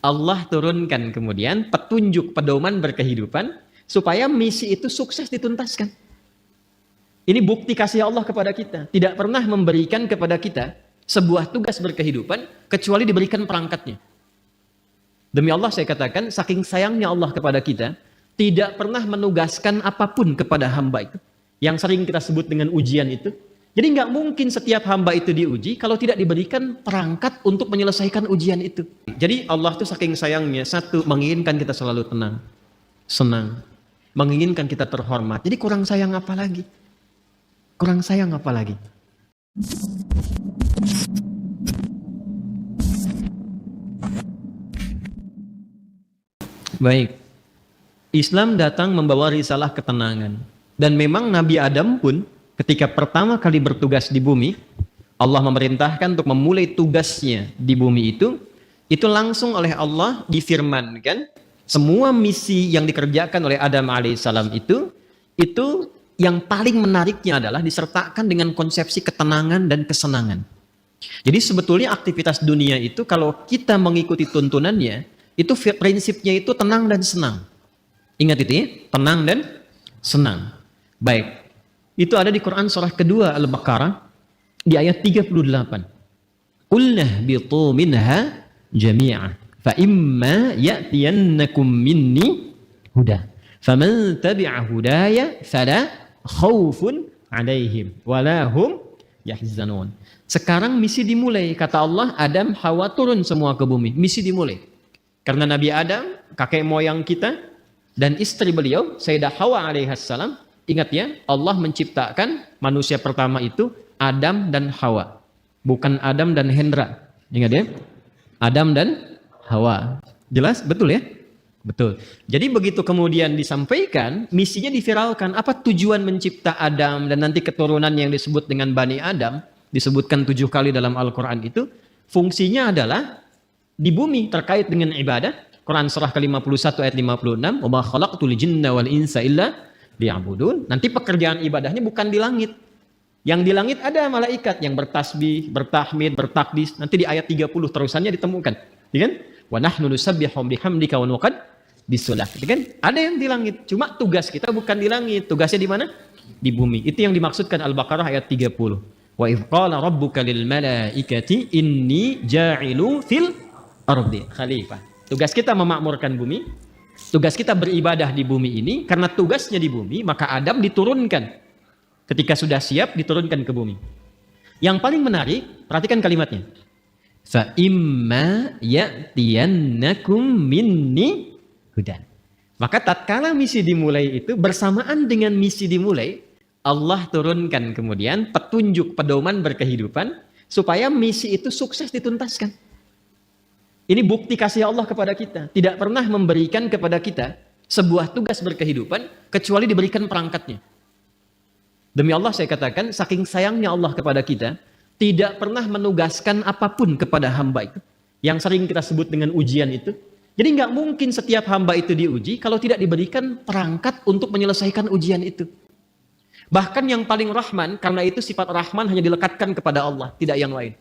Allah turunkan kemudian petunjuk pedoman berkehidupan supaya misi itu sukses dituntaskan. Ini bukti kasih Allah kepada kita. Tidak pernah memberikan kepada kita sebuah tugas berkehidupan kecuali diberikan perangkatnya. Demi Allah saya katakan, saking sayangnya Allah kepada kita, tidak pernah menugaskan apapun kepada hamba itu. Yang sering kita sebut dengan ujian itu. Jadi nggak mungkin setiap hamba itu diuji kalau tidak diberikan perangkat untuk menyelesaikan ujian itu. Jadi Allah tuh saking sayangnya, satu, menginginkan kita selalu tenang, senang, menginginkan kita terhormat. Jadi kurang sayang apa lagi? Kurang sayang apa lagi? Baik. Islam datang membawa risalah ketenangan. Dan memang Nabi Adam pun ketika pertama kali bertugas di bumi, Allah memerintahkan untuk memulai tugasnya di bumi itu langsung oleh Allah difirmankan, semua misi yang dikerjakan oleh Adam alaihissalam itu yang paling menariknya adalah disertakan dengan konsepsi ketenangan dan kesenangan. Jadi sebetulnya aktivitas dunia itu kalau kita mengikuti tuntunannya, itu prinsipnya itu tenang dan senang. Ingat itu ya, tenang dan senang. Baik. Itu ada di Quran surah kedua Al-Baqarah di ayat 38. Qulna bitu minha jami'a fa imma ya'tiyannakum minni huda faman tabi'a hudaya fala khaufun 'alaihim wala hum yahzanun. Sekarang misi dimulai, kata Allah, Adam, Hawa turun semua ke bumi. Misi dimulai. Karena Nabi Adam, kakek moyang kita, dan istri beliau, Sayyidah Hawa alaihissalam, ingat ya, Allah menciptakan manusia pertama itu Adam dan Hawa. Bukan Adam dan Hendra. Ingat ya? Adam dan Hawa. Jelas? Betul ya? Betul. Jadi begitu kemudian disampaikan, misinya diviralkan. Apa tujuan mencipta Adam dan nanti keturunan yang disebut dengan Bani Adam, disebutkan 7 kali dalam Al-Quran itu, fungsinya adalah di bumi terkait dengan ibadah. Quran surah ke-51 ayat 56, "Wa ma khalaqtul jinna wal insa illa liya'budun." Nanti pekerjaan ibadahnya bukan di langit. Yang di langit ada malaikat yang bertasbih, bertahmid, bertakdis. Nanti di ayat 30 terusannya ditemukan. Ya kan? Wa nahnu nusabbihu bihamdika wa nuqaddisulah. Ya kan? Ada yang di langit. Cuma tugas kita bukan di langit. Tugasnya di mana? Di bumi. Itu yang dimaksudkan Al-Baqarah ayat 30. Wa idh qala rabbuka lil malaikati inni ja'ilu fil ardi khalifah. Tugas kita memakmurkan bumi, tugas kita beribadah di bumi ini. Karena tugasnya di bumi, maka Adam diturunkan. Ketika sudah siap, diturunkan ke bumi. Yang paling menarik, perhatikan kalimatnya. Fa imma ya'tiyannakum minni hudan. Maka tatkala misi dimulai itu, bersamaan dengan misi dimulai, Allah turunkan kemudian petunjuk pedoman berkehidupan supaya misi itu sukses dituntaskan. Ini bukti kasih Allah kepada kita. Tidak pernah memberikan kepada kita sebuah tugas berkehidupan kecuali diberikan perangkatnya. Demi Allah saya katakan, saking sayangnya Allah kepada kita, tidak pernah menugaskan apapun kepada hamba itu. Yang sering kita sebut dengan ujian itu. Jadi nggak mungkin setiap hamba itu diuji kalau tidak diberikan perangkat untuk menyelesaikan ujian itu. Bahkan yang paling rahman, karena itu sifat rahman hanya dilekatkan kepada Allah, tidak yang lain.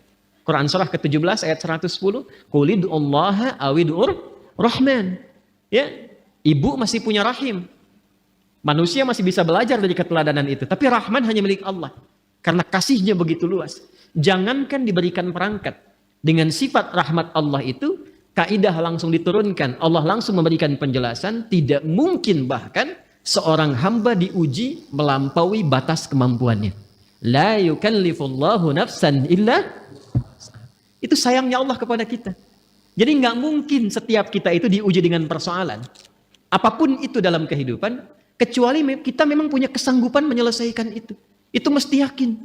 Quran surah ke-17 ayat 110, Qulid'ullaha awid'ur rahman. Ya, ibu masih punya rahim. Manusia masih bisa belajar dari keteladanan itu, tapi rahman hanya milik Allah. Karena kasihnya begitu luas. Jangankan diberikan perangkat. Dengan sifat rahmat Allah itu, kaidah langsung diturunkan. Allah langsung memberikan penjelasan, tidak mungkin bahkan seorang hamba diuji melampaui batas kemampuannya. La yukallifullahu nafsan illa. Itu sayangnya Allah kepada kita. Jadi nggak mungkin setiap kita itu diuji dengan persoalan. Apapun itu dalam kehidupan, kecuali kita memang punya kesanggupan menyelesaikan itu. Itu mesti yakin.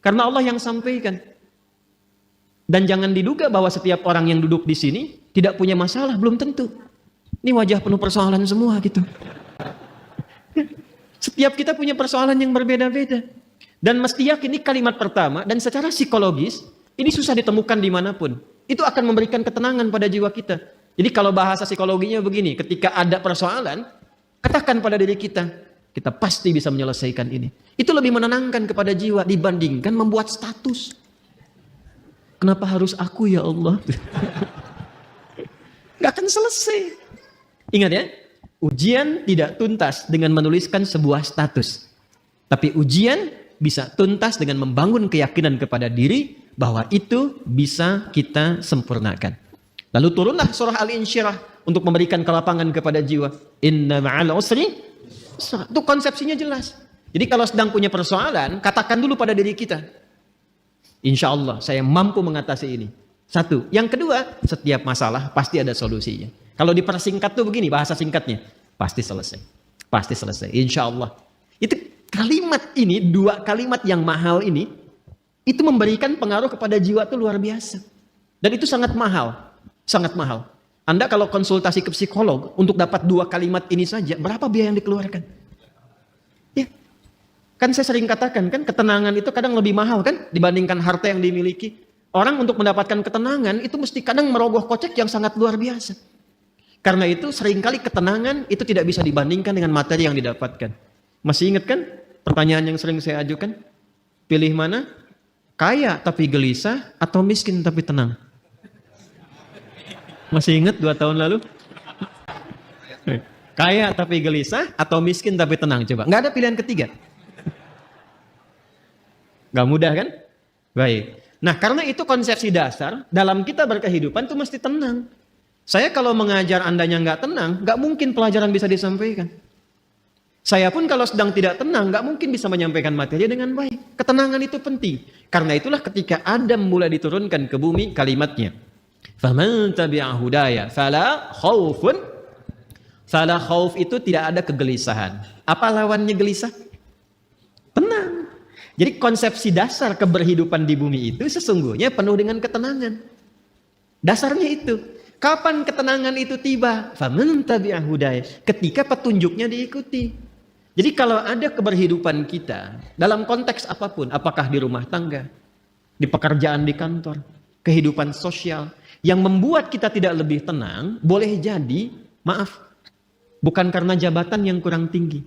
Karena Allah yang sampaikan. Dan jangan diduga bahwa setiap orang yang duduk di sini tidak punya masalah, belum tentu. Ini wajah penuh persoalan semua gitu. Setiap kita punya persoalan yang berbeda-beda. Dan mesti yakin ini kalimat pertama, dan secara psikologis, ini susah ditemukan dimanapun. Itu akan memberikan ketenangan pada jiwa kita. Jadi kalau bahasa psikologinya begini, ketika ada persoalan, katakan pada diri kita, kita pasti bisa menyelesaikan ini. Itu lebih menenangkan kepada jiwa dibandingkan membuat status. Kenapa harus aku ya Allah? nggak akan selesai. Ingat ya, ujian tidak tuntas dengan menuliskan sebuah status. Tapi ujian bisa tuntas dengan membangun keyakinan kepada diri bahwa itu bisa kita sempurnakan. Lalu turunlah surah Al-Insyirah untuk memberikan kelapangan kepada jiwa. Inna ma'al usri yusra. Itu konsepsinya jelas. Jadi kalau sedang punya persoalan, katakan dulu pada diri kita, insya Allah saya mampu mengatasi ini. Satu. Yang kedua, setiap masalah pasti ada solusinya. Kalau dipersingkat tuh begini, bahasa singkatnya, pasti selesai. Pasti selesai, insya Allah. Itu kalimat ini, dua kalimat yang mahal ini, itu memberikan pengaruh kepada jiwa itu luar biasa. Dan itu sangat mahal. Sangat mahal. Anda kalau konsultasi ke psikolog, untuk dapat dua kalimat ini saja, berapa biaya yang dikeluarkan? Ya. Kan saya sering katakan, kan ketenangan itu kadang lebih mahal kan, dibandingkan harta yang dimiliki. Orang untuk mendapatkan ketenangan, itu mesti kadang merogoh kocek yang sangat luar biasa. Karena itu seringkali ketenangan itu tidak bisa dibandingkan dengan materi yang didapatkan. Masih ingat kan pertanyaan yang sering saya ajukan? Pilih mana? Kaya tapi gelisah atau miskin tapi tenang? Masih ingat 2 tahun lalu? Kaya tapi gelisah atau miskin tapi tenang? Coba. Nggak ada pilihan ketiga. Nggak mudah kan? Baik. Nah karena itu konsepsi dasar dalam kita berkehidupan itu mesti tenang. Saya kalau mengajar andanya nggak tenang, nggak mungkin pelajaran bisa disampaikan. Saya pun kalau sedang tidak tenang, nggak mungkin bisa menyampaikan materi dengan baik. Ketenangan itu penting. Karena itulah ketika Adam mulai diturunkan ke bumi kalimatnya. Faman tabi'a hudaya fala khaufun. Fala khauf itu tidak ada kegelisahan. Apa lawannya gelisah? Tenang. Jadi konsepsi dasar keberhidupan di bumi itu sesungguhnya penuh dengan ketenangan. Dasarnya itu. Kapan ketenangan itu tiba? Faman tabi'a hudaya. Ketika petunjuknya diikuti. Jadi kalau ada keberhidupan kita dalam konteks apapun, apakah di rumah tangga, di pekerjaan di kantor, kehidupan sosial, yang membuat kita tidak lebih tenang, boleh jadi, maaf, bukan karena jabatan yang kurang tinggi.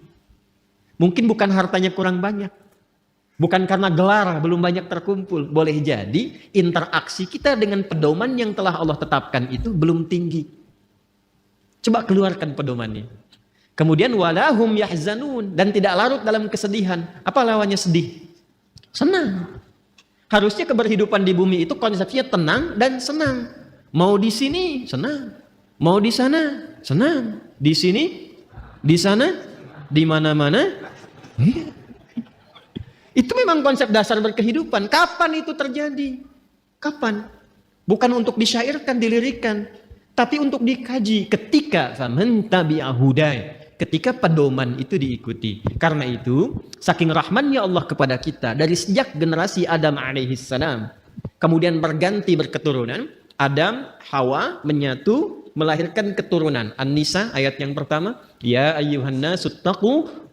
Mungkin bukan hartanya kurang banyak. Bukan karena gelar belum banyak terkumpul. Boleh jadi interaksi kita dengan pedoman yang telah Allah tetapkan itu belum tinggi. Coba keluarkan pedomannya. Kemudian walahum yahzanun, dan tidak larut dalam kesedihan. Apa lawannya sedih? Senang. Harusnya keberhidupan di bumi itu konsepnya tenang dan senang. Mau di sini senang, mau di sana senang, di sini, di sana, di mana-mana. Itu memang konsep dasar berkehidupan. Kapan itu terjadi? Kapan? Bukan untuk disyairkan, dilirikan, tapi untuk dikaji ketika faman tabi'a hudaya. Ketika pedoman itu diikuti. Karena itu, saking rahmannya Allah kepada kita, dari sejak generasi Adam alaihissalam, kemudian berganti berketurunan, Adam, Hawa menyatu, melahirkan keturunan. An-Nisa ayat yang pertama, ya ayyuhan nasu taqu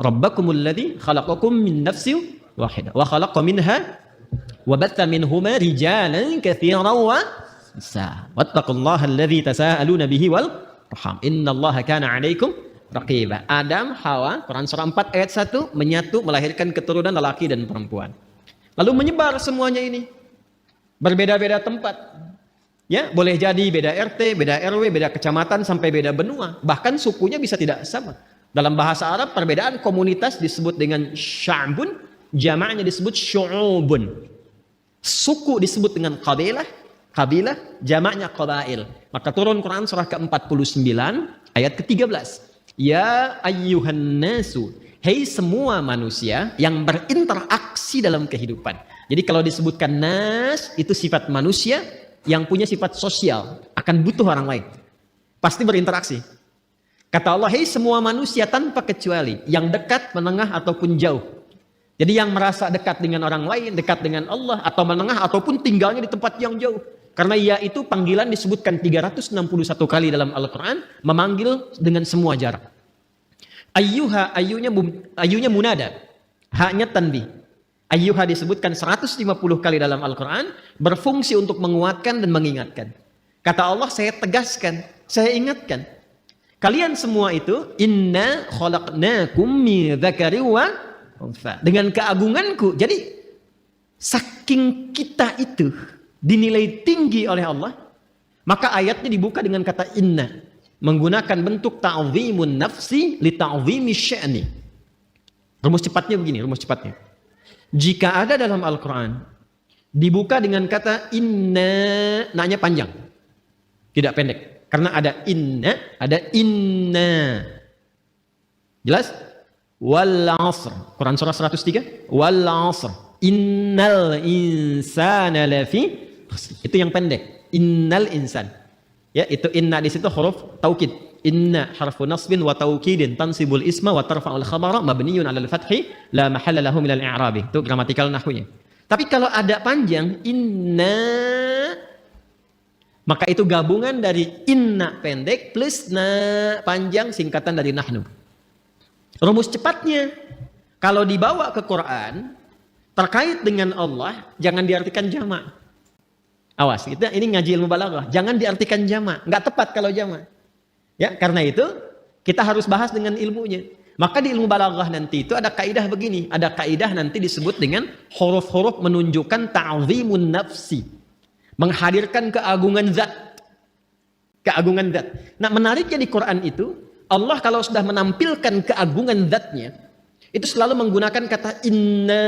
rabbakumul ladzi khalaqakum min nafsin wahidah wa khalaqa minha wa batta minhuma rijalan katsiran wa nisaa wattaqullaha alladzi tasaaluna bihi wal arham innallaha kana 'alaikum raqibah. Adam, Hawa, Quran surah 4 ayat 1 menyatu melahirkan keturunan lelaki dan perempuan. Lalu menyebar semuanya ini. Berbeda-beda tempat. Ya, boleh jadi beda RT, beda RW, beda kecamatan sampai beda benua. Bahkan sukunya bisa tidak sama. Dalam bahasa Arab perbedaan komunitas disebut dengan sya'bun, jamaknya disebut syu'ubun. Suku disebut dengan kabilah, jamaknya qabail. Maka turun Quran surah ke-49 ayat ke-13. Ya ayyuhan nasu, hei semua manusia yang berinteraksi dalam kehidupan. Jadi kalau disebutkan nas, itu sifat manusia yang punya sifat sosial, akan butuh orang lain. Pasti berinteraksi. Kata Allah, hei semua manusia tanpa kecuali, yang dekat, menengah, ataupun jauh. Jadi yang merasa dekat dengan orang lain, dekat dengan Allah, atau menengah, ataupun tinggalnya di tempat yang jauh. Karena ya itu panggilan disebutkan 361 kali dalam Al-Quran, memanggil dengan semua jarak. Ayyuha, ayunya munada, haknya tanbih. Ayyuha disebutkan 150 kali dalam Al-Quran, berfungsi untuk menguatkan dan mengingatkan. Kata Allah, saya tegaskan, saya ingatkan. Kalian semua itu, inna khalaqnakum min dzakari wa untha. Dengan keagunganku, jadi saking kita itu dinilai tinggi oleh Allah, Maka ayatnya dibuka dengan kata inna, menggunakan bentuk ta'zimun nafsi li ta'zimi sya'ni. Rumus cepatnya begini, rumus cepatnya. Jika ada dalam Al-Quran dibuka dengan kata inna, nanya panjang, tidak pendek. Karena ada inna. Jelas? Wal asr. Quran surah 103. Wal asr. Innal insana lafi. Itu yang pendek. Innal insan. Ya, itu inna di situ huruf taukid. Inna harfu nasbin wa taukidin tansibul isma wa tarfa'ul khabara mabniyun 'alal fathi la mahalla lahu minal i'rabi. Itu gramatikal nahwunya. Tapi kalau ada panjang inna, maka itu gabungan dari inna pendek plus na panjang, singkatan dari nahnu. Rumus cepatnya, kalau dibawa ke Quran terkait dengan Allah, jangan diartikan jamak. Awas, ini ngaji ilmu balaghah, jangan diartikan jamak, nggak tepat kalau jamak. Ya, karena itu kita harus bahas dengan ilmunya. Maka di ilmu balaghah nanti itu ada kaidah begini, ada kaidah nanti disebut dengan huruf-huruf menunjukkan ta'zimun nafsi. Menghadirkan keagungan zat. Keagungan zat. Nah, menariknya di Quran itu, Allah kalau sudah menampilkan keagungan zatnya, itu selalu menggunakan kata inna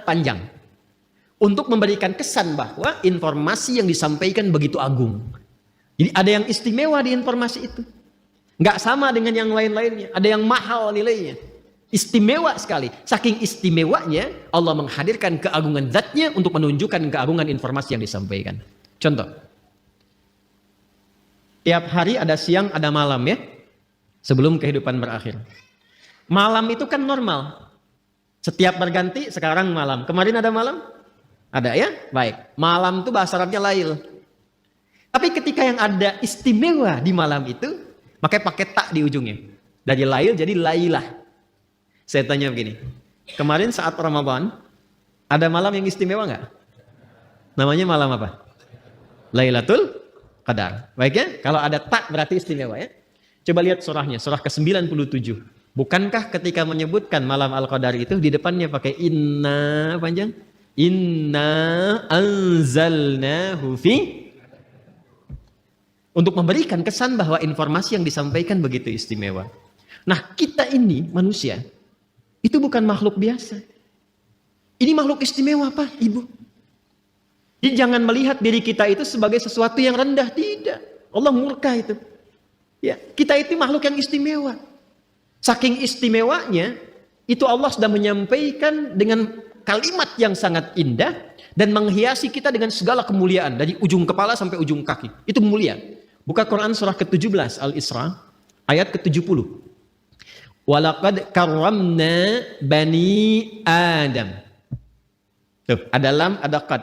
panjang. Untuk memberikan kesan bahwa informasi yang disampaikan begitu agung. Jadi ada yang istimewa di informasi itu. Nggak sama dengan yang lain-lainnya. Ada yang mahal nilainya. Istimewa sekali. Saking istimewanya, Allah menghadirkan keagungan zatnya untuk menunjukkan keagungan informasi yang disampaikan. Contoh. Tiap hari ada siang, ada malam ya. Sebelum kehidupan berakhir. Malam itu kan normal. Setiap berganti, sekarang malam. Kemarin ada malam? Ada ya? Baik. Malam itu bahasa Arabnya lail. Tapi ketika yang ada istimewa di malam itu, makanya pakai tak di ujungnya. Dari lail jadi lailah. Saya tanya begini, kemarin saat Ramadan, ada malam yang istimewa nggak? Namanya malam apa? Lailatul Qadar. Baik ya, kalau ada tak berarti istimewa ya. Coba lihat surahnya, surah ke-97. Bukankah ketika menyebutkan malam Al-Qadar itu di depannya pakai inna panjang? Inna anzalnahu fi. Untuk memberikan kesan bahwa informasi yang disampaikan begitu istimewa. Nah, kita ini manusia itu bukan makhluk biasa. Ini makhluk istimewa, Pak, Ibu. Jadi jangan melihat diri kita itu sebagai sesuatu yang rendah, tidak. Allah murka itu. Ya, kita itu makhluk yang istimewa. Saking istimewanya, itu Allah sudah menyampaikan dengan kalimat yang sangat indah dan menghiasi kita dengan segala kemuliaan dari ujung kepala sampai ujung kaki. Itu mulia. Buka Quran surah ke-17 Al-Isra ayat ke-70. Walaqad karramna bani Adam. Tuh, ada lam, ada qad.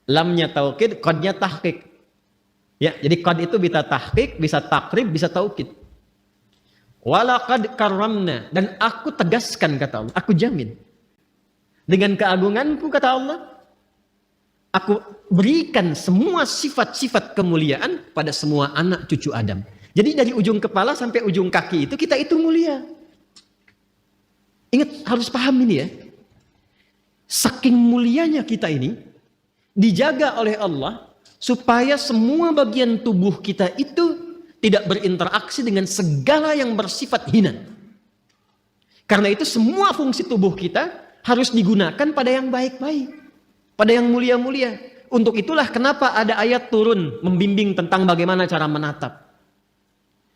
Lamnya taukid, qadnya tahqiq. Ya, jadi qad itu bisa tahqiq, bisa takrib, bisa taukid. Walaqad karramna, dan aku tegaskan kata Allah, aku jamin. Dengan keagunganku kata Allah, aku berikan semua sifat-sifat kemuliaan pada semua anak cucu Adam. Jadi dari ujung kepala sampai ujung kaki itu kita itu mulia. Ingat, harus paham ini ya. Saking mulianya kita ini dijaga oleh Allah supaya semua bagian tubuh kita itu tidak berinteraksi dengan segala yang bersifat hina. Karena itu semua fungsi tubuh kita harus digunakan pada yang baik-baik, pada yang mulia-mulia. Untuk itulah kenapa ada ayat turun membimbing tentang bagaimana cara menatap.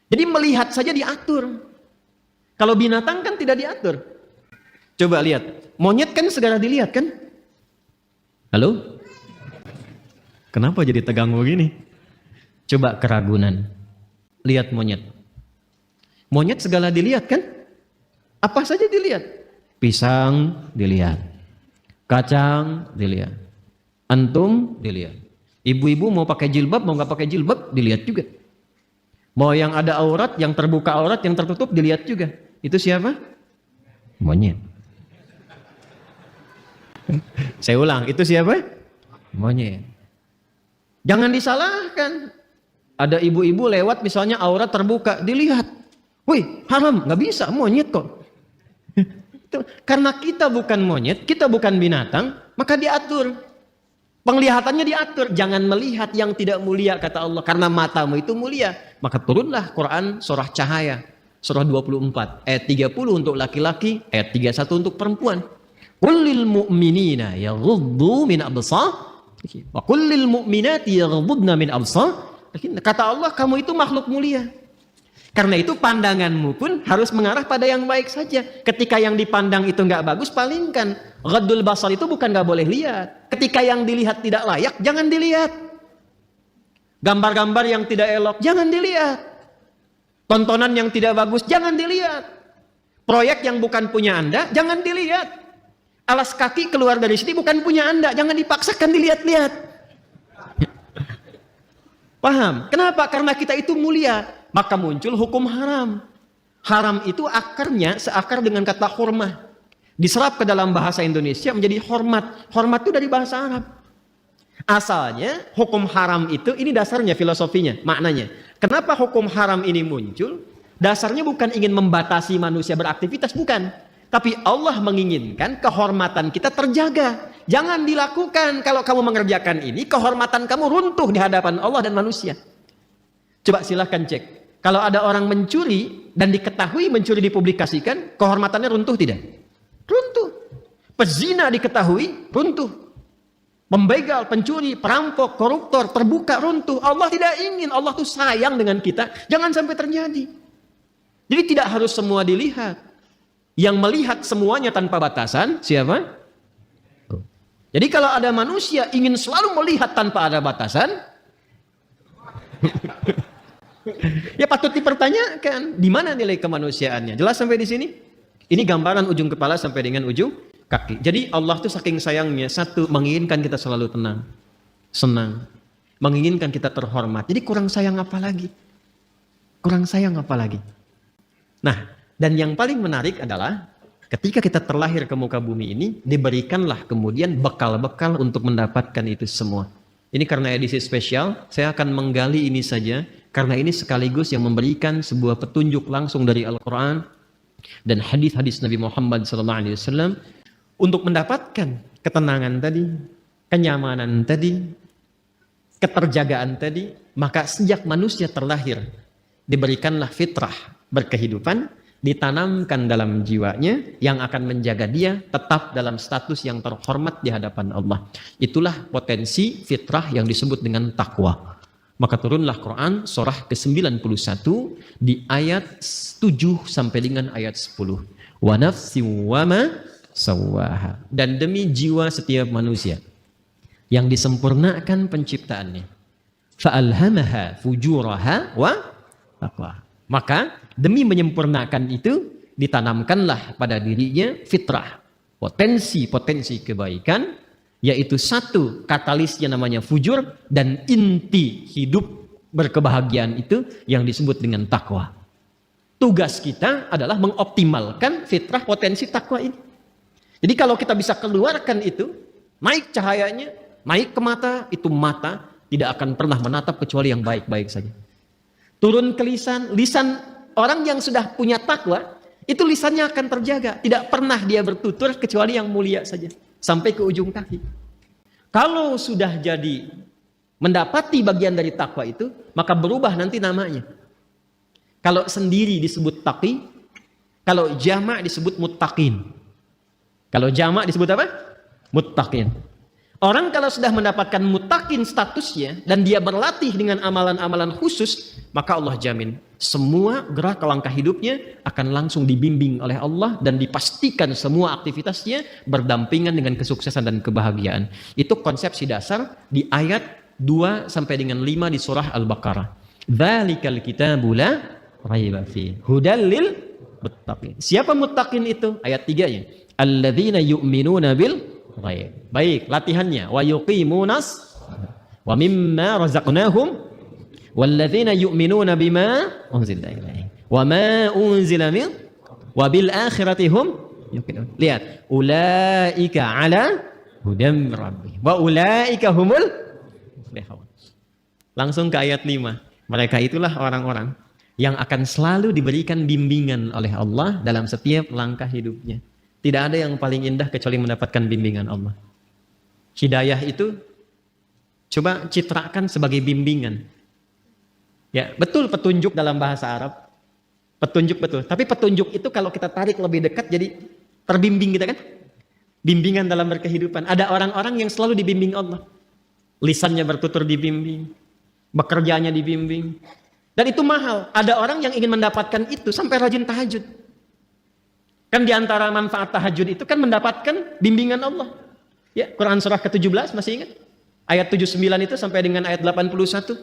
Jadi melihat saja diatur. Kalau binatang kan tidak diatur. Coba lihat, monyet kan segala dilihat kan? Halo? Kenapa jadi tegang begini? Coba keragunan. Lihat monyet. Monyet segala dilihat kan? Apa saja dilihat? Pisang dilihat. Kacang dilihat. Antum dilihat. Ibu-ibu mau pakai jilbab, mau nggak pakai jilbab, dilihat juga. Mau yang ada aurat, yang terbuka aurat, yang tertutup dilihat juga. Itu siapa? Monyet. Saya ulang, itu siapa? Monyet. Jangan disalahkan. Ada ibu-ibu lewat misalnya aurat terbuka, dilihat. Wih, haram, nggak bisa, monyet kok. Karena kita bukan monyet, kita bukan binatang, maka diatur. Penglihatannya diatur, jangan melihat yang tidak mulia kata Allah, karena matamu itu mulia. Maka turunlah Quran surah Cahaya, surah 24 ayat 30 untuk laki-laki, ayat 31 untuk perempuan. Qul lil mu'minina yaghuddu min absar wa qul lil mu'minati yaghuddna min absar. Kata Allah, kamu itu makhluk mulia. Karena itu pandanganmu pun harus mengarah pada yang baik saja. Ketika yang dipandang itu nggak bagus, palingkan. Ghaddul basar itu bukan nggak boleh lihat. Ketika yang dilihat tidak layak, jangan dilihat. Gambar-gambar yang tidak elok, jangan dilihat. Tontonan yang tidak bagus, jangan dilihat. Proyek yang bukan punya Anda, jangan dilihat. Alas kaki keluar dari sini bukan punya Anda, jangan dipaksakan dilihat-lihat. Paham? Kenapa? Karena kita itu mulia. Maka muncul hukum haram. Haram itu akarnya seakar dengan kata hurmah. Diserap ke dalam bahasa Indonesia menjadi hormat. Hormat itu dari bahasa Arab. Asalnya hukum haram itu, ini dasarnya filosofinya, maknanya. Kenapa hukum haram ini muncul? Dasarnya bukan ingin membatasi manusia beraktivitas, bukan. Tapi Allah menginginkan kehormatan kita terjaga. Jangan dilakukan. Kalau kamu mengerjakan ini, kehormatan kamu runtuh di hadapan Allah dan manusia. Coba silahkan cek. Kalau ada orang mencuri dan diketahui mencuri dipublikasikan, kehormatannya runtuh tidak? Runtuh. Pezina diketahui, runtuh. Pembegal, pencuri, perampok, koruptor, terbuka, runtuh. Allah tidak ingin. Allah tuh sayang dengan kita. Jangan sampai terjadi. Jadi tidak harus semua dilihat. Yang melihat semuanya tanpa batasan, siapa? Jadi kalau ada manusia ingin selalu melihat tanpa ada batasan, ya patut dipertanyakan, di mana nilai kemanusiaannya? Jelas sampai di sini? Ini gambaran ujung kepala sampai dengan ujung kaki. Jadi Allah tuh saking sayangnya, satu, menginginkan kita selalu tenang, senang, menginginkan kita terhormat. Jadi kurang sayang apa lagi? Kurang sayang apa lagi? Nah, dan yang paling menarik adalah ketika kita terlahir ke muka bumi ini, diberikanlah kemudian bekal-bekal untuk mendapatkan itu semua. Ini karena edisi spesial, saya akan menggali ini saja, karena ini sekaligus yang memberikan sebuah petunjuk langsung dari Al-Quran dan hadis-hadis Nabi Muhammad SAW untuk mendapatkan ketenangan tadi, kenyamanan tadi, keterjagaan tadi. Maka sejak manusia terlahir, diberikanlah fitrah berkehidupan, ditanamkan dalam jiwanya yang akan menjaga dia tetap dalam status yang terhormat di hadapan Allah. Itulah potensi fitrah yang disebut dengan takwa. Maka turunlah Quran surah ke-91 di ayat 7 sampai dengan ayat 10. Wa nafsi wa ma sawwaha. Dan demi jiwa setiap manusia yang disempurnakan penciptaannya. Fa'alhamaha fujuraha wa taqwa. Maka demi menyempurnakan itu ditanamkanlah pada dirinya fitrah, potensi-potensi kebaikan, yaitu satu katalisnya namanya fujur, dan inti hidup berkebahagiaan itu yang disebut dengan takwa. Tugas kita adalah mengoptimalkan fitrah potensi takwa ini. Jadi kalau kita bisa keluarkan itu, naik cahayanya, naik ke mata, itu mata tidak akan pernah menatap kecuali yang baik-baik saja. Turun ke lisan, lisan orang yang sudah punya takwa, itu lisannya akan terjaga. Tidak pernah dia bertutur kecuali yang mulia saja. Sampai ke ujung kaki. Kalau sudah jadi mendapati bagian dari takwa itu, maka berubah nanti namanya. Kalau sendiri disebut taqi, kalau jamak disebut muttaqin. Kalau jamak disebut apa? Muttaqin. Orang kalau sudah mendapatkan muttaqin statusnya dan dia berlatih dengan amalan-amalan khusus, maka Allah jamin semua gerak langkah hidupnya akan langsung dibimbing oleh Allah dan dipastikan semua aktivitasnya berdampingan dengan kesuksesan dan kebahagiaan. Itu konsepsi dasar di ayat 2 sampai dengan 5 di surah Al-Baqarah. Dzalikal kitabu la raiba fihi hudal lil muttaqin. Siapa muttaqin itu? Ayat 3-nya. Alladzina yu'minuna bil ghaib. Baik, latihannya. Wa yuqimunas wa mimma razaqnahum walladzina yu'minuna bima unzila ilaihi wa ma unzila min wa bil akhirati hum yuqinun. Lihat, ulaika ala hudam rabbihim wa ulaika humul muflihun. Langsung ke ayat 5. Mereka itulah orang-orang yang akan selalu diberikan bimbingan oleh Allah dalam setiap langkah hidupnya. Tidak ada yang paling indah kecuali mendapatkan bimbingan Allah. Hidayah itu Coba citrakan sebagai bimbingan. Ya, betul petunjuk dalam bahasa Arab. Petunjuk betul. Tapi petunjuk itu kalau kita tarik lebih dekat jadi terbimbing kita kan? Bimbingan dalam berkehidupan. Ada orang-orang yang selalu dibimbing Allah. Lisannya bertutur dibimbing. Bekerjanya dibimbing. Dan itu mahal. Ada orang yang ingin mendapatkan itu sampai rajin tahajud. Kan diantara manfaat tahajud itu kan mendapatkan bimbingan Allah. Ya, Quran surah ke-17 masih ingat? Ayat 79 itu sampai dengan ayat 81.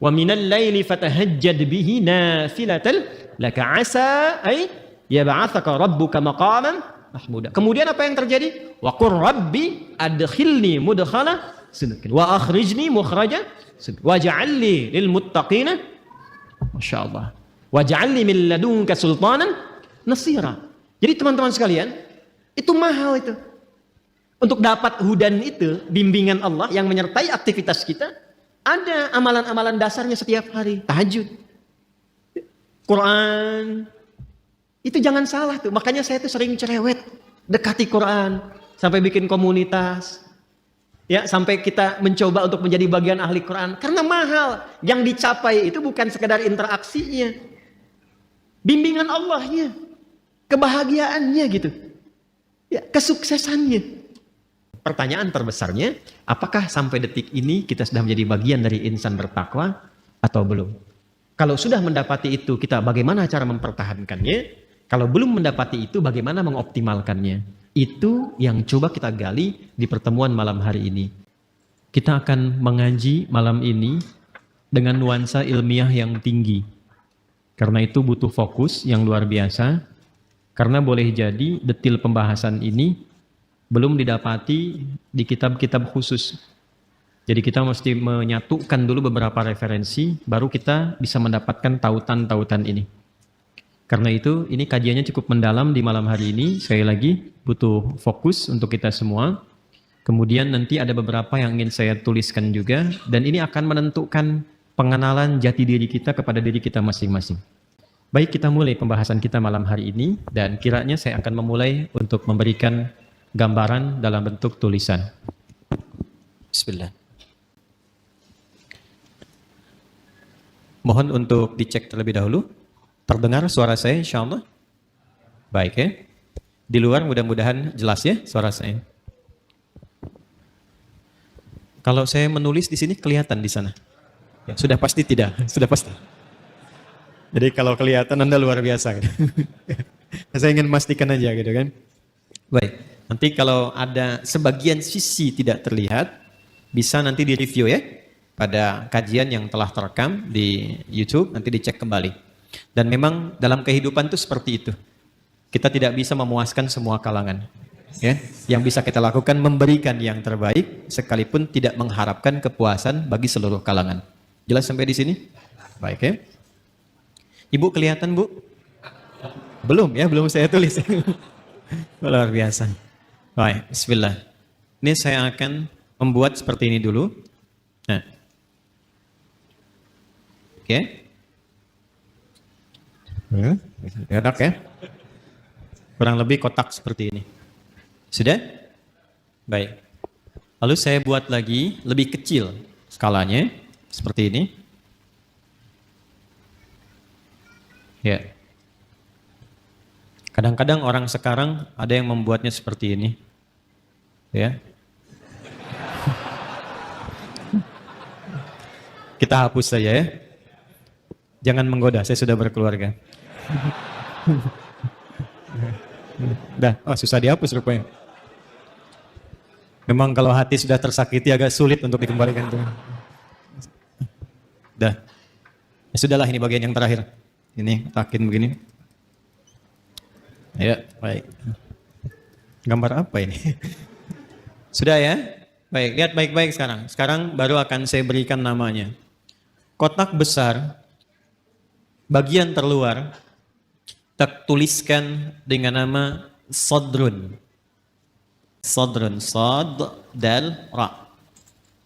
Wa minal laili fatahajjad bihi nafilatan laka asa ay yab'atsaka rabbuka maqaman mahmuda. Kemudian apa yang terjadi? Wa qur rabbi adkhilni mudkhala sidqin wa akhrijni mukhraja sidqin waj'al li lil muttaqina masyaallah waj'al li min ladunka sultanan nasira. Jadi teman-teman sekalian, itu mahal itu. Untuk dapat hudan itu, bimbingan Allah yang menyertai aktivitas kita, ada amalan-amalan dasarnya setiap hari. Tahajud, Quran, itu jangan salah tuh. Makanya saya tuh sering cerewet, dekati Quran, sampai bikin komunitas, ya sampai kita mencoba untuk menjadi bagian ahli Quran. Karena mahal, yang dicapai itu bukan sekedar interaksinya, bimbingan Allahnya, kebahagiaannya gitu, ya kesuksesannya. Pertanyaan terbesarnya, apakah sampai detik ini kita sudah menjadi bagian dari insan bertakwa atau belum? Kalau sudah mendapati itu, kita bagaimana cara mempertahankannya? Kalau belum mendapati itu, bagaimana mengoptimalkannya? Itu yang coba kita gali di pertemuan malam hari ini. Kita akan mengaji malam ini dengan nuansa ilmiah yang tinggi. Karena itu butuh fokus yang luar biasa. Karena boleh jadi detil pembahasan ini belum didapati di kitab-kitab khusus. Jadi kita mesti menyatukan dulu beberapa referensi, baru kita bisa mendapatkan tautan-tautan ini. Karena itu, ini kajiannya cukup mendalam di malam hari ini. Sekali lagi, butuh fokus untuk kita semua. Kemudian nanti ada beberapa yang ingin saya tuliskan juga, dan ini akan menentukan pengenalan jati diri kita kepada diri kita masing-masing. Baik, kita mulai pembahasan kita malam hari ini, dan kiranya saya akan memulai untuk memberikan gambaran dalam bentuk tulisan. Bismillah. Mohon untuk dicek terlebih dahulu. Terdengar suara saya insyaallah? Baik ya. Di luar mudah-mudahan jelas ya suara saya. Kalau saya menulis di sini kelihatan di sana? Ya, sudah pasti tidak, sudah pasti. Jadi kalau kelihatan Anda luar biasa gitu. Saya ingin memastikan aja gitu kan. Baik. Nanti kalau ada sebagian sisi tidak terlihat, bisa nanti di-review ya, pada kajian yang telah terekam di YouTube, nanti dicek kembali. Dan memang dalam kehidupan itu seperti itu. Kita tidak bisa memuaskan semua kalangan. Ya, yang bisa kita lakukan memberikan yang terbaik, sekalipun tidak mengharapkan kepuasan bagi seluruh kalangan. Jelas sampai di sini? Baik ya. Ibu kelihatan Bu? Belum ya, belum saya tulis. Luar biasa. Baik, bismillah. Ini saya akan membuat seperti ini dulu. Nah. Oke. Enak ya. Kurang lebih kotak seperti ini. Sudah? Baik. Lalu saya buat lagi lebih kecil skalanya. Seperti ini. Ya. Kadang-kadang orang sekarang ada yang membuatnya seperti ini. Ya. Kita hapus saja ya. Jangan menggoda, saya sudah berkeluarga. Dah, oh susah dihapus rupanya. Memang kalau hati sudah tersakiti agak sulit untuk dikembalikan. Dah. Ya sudahlah, ini bagian yang terakhir. Ini takin begini. Ya, baik. Gambar apa ini? Sudah ya? Baik, lihat baik-baik sekarang. Sekarang baru akan saya berikan namanya. Kotak besar, bagian terluar, tak tuliskan dengan nama Sodrun. Sodrun, Sod, Dal, Ra.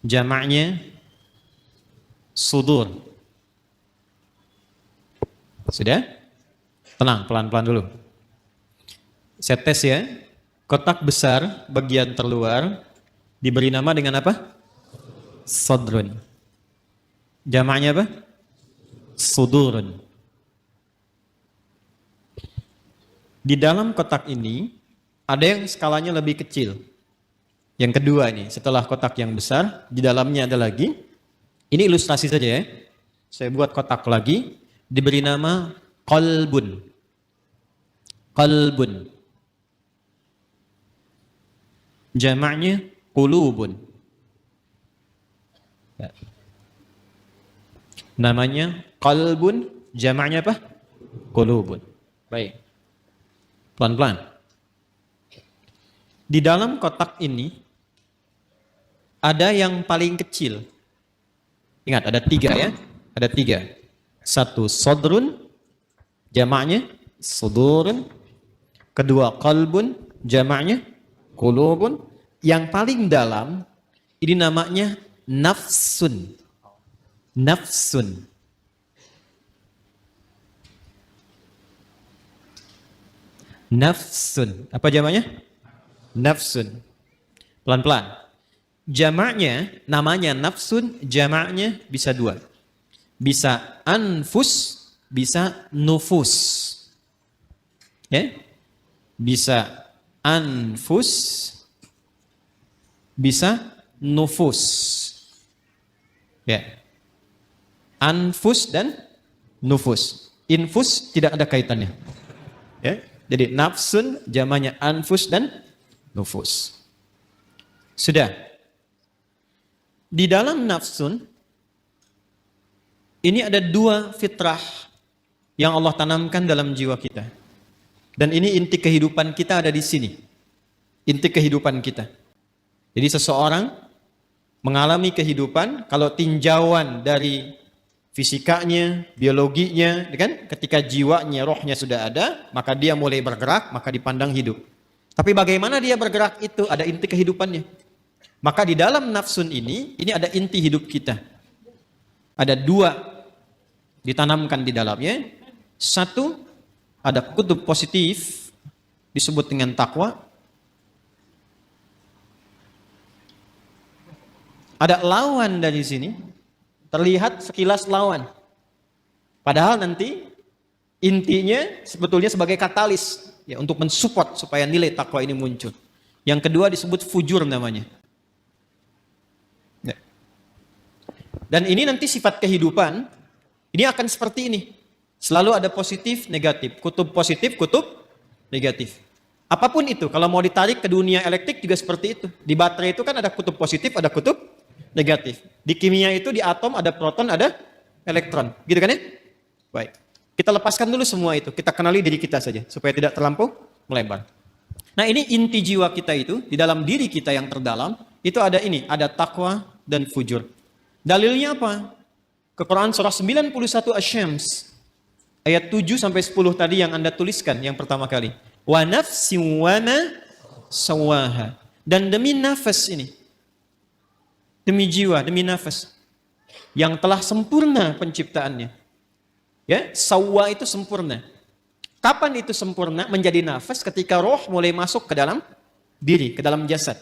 Jamaknya Sudur. Sudah? Tenang, pelan-pelan dulu. Saya tes ya. Kotak besar bagian terluar diberi nama dengan apa? sadrun. Jamaknya apa? Sudurun. Di dalam kotak ini ada yang skalanya lebih kecil. Yang kedua ini, setelah kotak yang besar, di dalamnya ada lagi. Ini ilustrasi saja ya. Saya buat kotak lagi, diberi nama qalbun. Qalbun. Jamaknya qulubun. Ya. Namanya qalbun, jamaknya apa? Qulubun. Baik. Pelan-pelan. Di dalam kotak ini ada yang paling kecil. Ingat, ada 3 ya. Ada 3. 1 sodrun, jamaknya sudurun. Kedua qalbun, jamaknya qulubun. Yang paling dalam ini namanya nafsun. Nafsun. Nafsun. Apa jamaknya? Nafsun. Pelan-pelan. Jamaknya, namanya nafsun, jamaknya bisa 2. Bisa anfus, bisa nufus. Ya? Bisa anfus, bisa nufus. Ya. Anfus dan nufus. Infus tidak ada kaitannya. Ya. Jadi nafsun jamaknya anfus dan nufus. Sudah. Di dalam nafsun ini ada 2 fitrah yang Allah tanamkan dalam jiwa kita. Dan ini inti kehidupan kita ada di sini. Inti kehidupan kita. Jadi seseorang mengalami kehidupan kalau tinjauan dari fisikanya, biologinya, kan? Ketika jiwanya, rohnya sudah ada, maka dia mulai bergerak, maka dipandang hidup. Tapi bagaimana dia bergerak itu ada inti kehidupannya. Maka di dalam nafsun ini ada inti hidup kita. Ada 2 ditanamkan di dalamnya. 1, ada kutub positif disebut dengan takwa. Ada lawan dari sini, terlihat sekilas lawan. Padahal nanti intinya sebetulnya sebagai katalis ya, untuk mensupport supaya nilai takwa ini muncul. Yang kedua disebut fujur namanya. Ya. Dan ini nanti sifat kehidupan, ini akan seperti ini. Selalu ada positif, negatif. Kutub positif, kutub negatif. Apapun itu, kalau mau ditarik ke dunia elektrik juga seperti itu. Di baterai itu kan ada kutub positif, ada kutub negatif. Di kimia itu di atom ada proton, ada elektron. Gitu kan ya? Baik. Kita lepaskan dulu semua itu. Kita kenali diri kita saja supaya tidak terlampau melebar. Nah, ini inti jiwa kita itu, di dalam diri kita yang terdalam, itu ada ini, ada takwa dan fujur. Dalilnya apa? Ke Quran surah 91 Asy-Syams ayat 7 sampai 10 tadi yang Anda tuliskan yang pertama kali. Wa nafsin wa ma sawaha. Dan demi nafas ini, demi jiwa, demi nafas yang telah sempurna penciptaannya. Ya, sawwa itu sempurna. Kapan itu sempurna menjadi nafas? Ketika roh mulai masuk ke dalam diri, ke dalam jasad.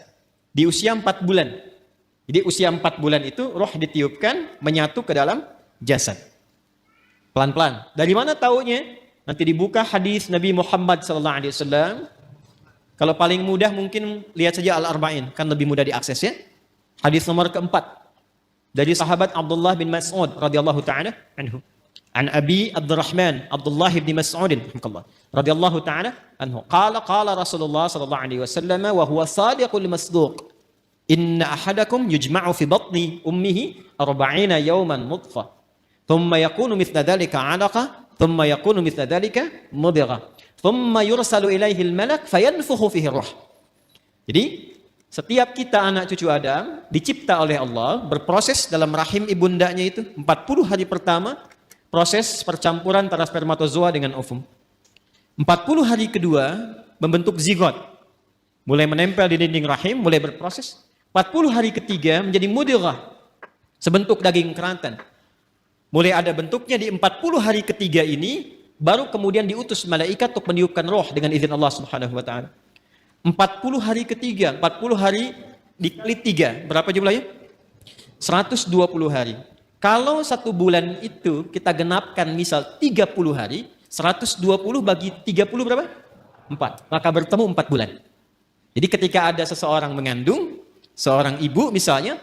Di usia 4 bulan. Jadi usia 4 bulan itu roh ditiupkan menyatu ke dalam jasad. Pelan-pelan. Dari mana taunya? Nanti dibuka hadis Nabi Muhammad SAW. Kalau paling mudah mungkin lihat saja Al-Arba'in, kan lebih mudah diakses ya. Hadis nomor keempat dari sahabat Abdullah bin Mas'ud radhiyallahu taala anhu. An Abi Abdurrahman Abdullah bin Mas'ud radhiyallahu taala anhu. Qala Rasulullah sallallahu alaihi wasallam wa huwa sadiqul masduq. Inna ahadakum yujma'u fi batni ummihi 40 yawman nutfah. Thumma yakunu mithla dhalika 'alaqa, thumma yakunu mithla dhalika mudghah. Thumma yursalu ilaihi al-malak fayanfukhu fihi ruh. Jadi setiap kita anak cucu Adam dicipta oleh Allah, berproses dalam rahim ibundanya itu 40 hari pertama proses percampuran antara spermatozoa dengan ovum. 40 hari kedua membentuk zigot. Mulai menempel di dinding rahim, mulai berproses. 40 hari ketiga menjadi mudghah, sebentuk daging kerantan. Mulai ada bentuknya di 40 hari ketiga ini, baru kemudian diutus malaikat untuk meniupkan roh dengan izin Allah Subhanahu wa taala. 40 hari ketiga, 40 hari dikali 3, berapa jumlahnya? 120 hari. Kalau 1 bulan itu kita genapkan misal 30 hari, 120 bagi 30 berapa? 4. Maka bertemu 4 bulan. Jadi ketika ada seseorang mengandung, seorang ibu misalnya,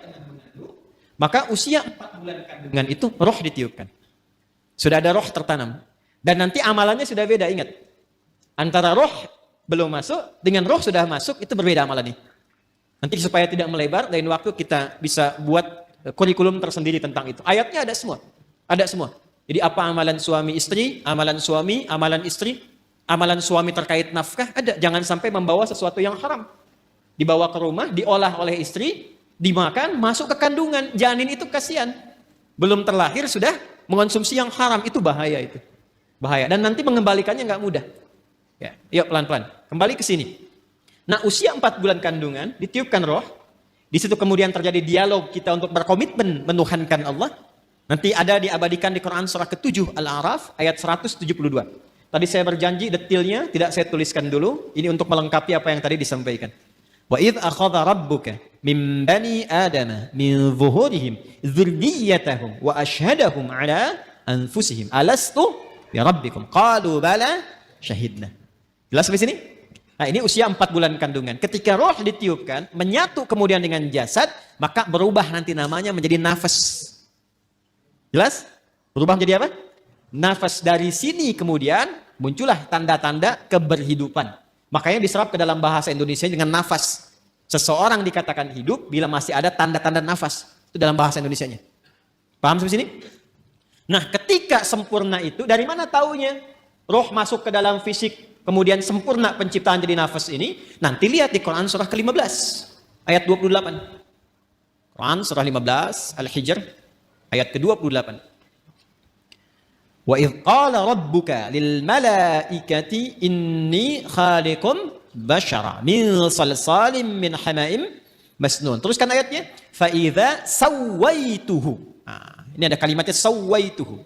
maka usia 4 bulan kandungan itu roh ditiupkan. Sudah ada roh tertanam. Dan nanti amalannya sudah beda, ingat. Antara roh belum masuk dengan roh sudah masuk, itu berbeda amalannya. Nanti supaya tidak melebar, lain waktu kita bisa buat kurikulum tersendiri tentang itu. Ayatnya ada semua. Ada semua. Jadi apa amalan suami istri, amalan suami, amalan istri, amalan suami terkait nafkah, ada. Jangan sampai membawa sesuatu yang haram. Dibawa ke rumah, diolah oleh istri, dimakan, masuk ke kandungan. Janin itu kasihan. Belum terlahir sudah mengonsumsi yang haram, itu bahaya itu. Bahaya. Dan nanti mengembalikannya nggak mudah. Ya, yuk pelan-pelan. Kembali ke sini. Nah, usia 4 bulan kandungan, ditiupkan roh. Di situ kemudian terjadi dialog kita untuk berkomitmen menuhankan Allah. Nanti ada diabadikan di Quran surah ke-7 Al-A'raf ayat 172. Tadi saya berjanji detailnya tidak saya tuliskan dulu. Ini untuk melengkapi apa yang tadi disampaikan. Wa idh akhadha rabbuka min bani adama min zuhurihim dzurriyyatahum wa ashhadahum ala anfusihim alastu bi rabbikum qalu bala syahidna. Jelas sampai sini? Nah, ini usia 4 bulan kandungan. Ketika roh ditiupkan, menyatu kemudian dengan jasad, maka berubah nanti namanya menjadi nafas. Jelas? Berubah menjadi apa? Nafas. Dari sini kemudian muncullah tanda-tanda keberhidupan. Makanya diserap ke dalam bahasa Indonesia dengan nafas. Seseorang dikatakan hidup bila masih ada tanda-tanda nafas. Itu dalam bahasa Indonesianya. Paham sampai sini? Nah, ketika sempurna itu, dari mana taunya? Roh masuk ke dalam fisik, kemudian sempurna penciptaan jadi nafas ini. Nanti lihat di Quran surah ke-15. Ayat 28. Quran surah 15, Al-Hijr. Ayat ke-28. Wa idh qala rabbuka lil malaikati inni khaliqum bashara min salsalim min hama'im masnun. Teruskan ayatnya. Fa idza sawaituhu. Nah, ini ada kalimatnya sawaituhu.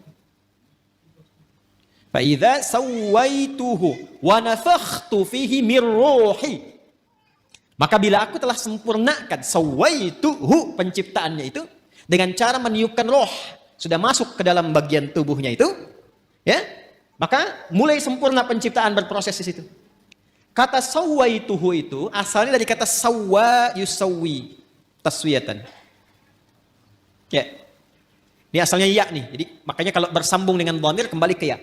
Fa idza sawaituhu wa nafakhtu fihi min ruhi. Maka bila aku telah sempurnakan sawaituhu penciptaannya itu dengan cara meniupkan roh, sudah masuk ke dalam bagian tubuhnya itu, ya, maka mulai sempurna penciptaan berproses di situ. Kata sawaituhu itu asalnya dari kata sawwa yusawwi, taswiyatan. Ya. Ini asalnya ya nih. Jadi makanya kalau bersambung dengan dhamir kembali ke ya.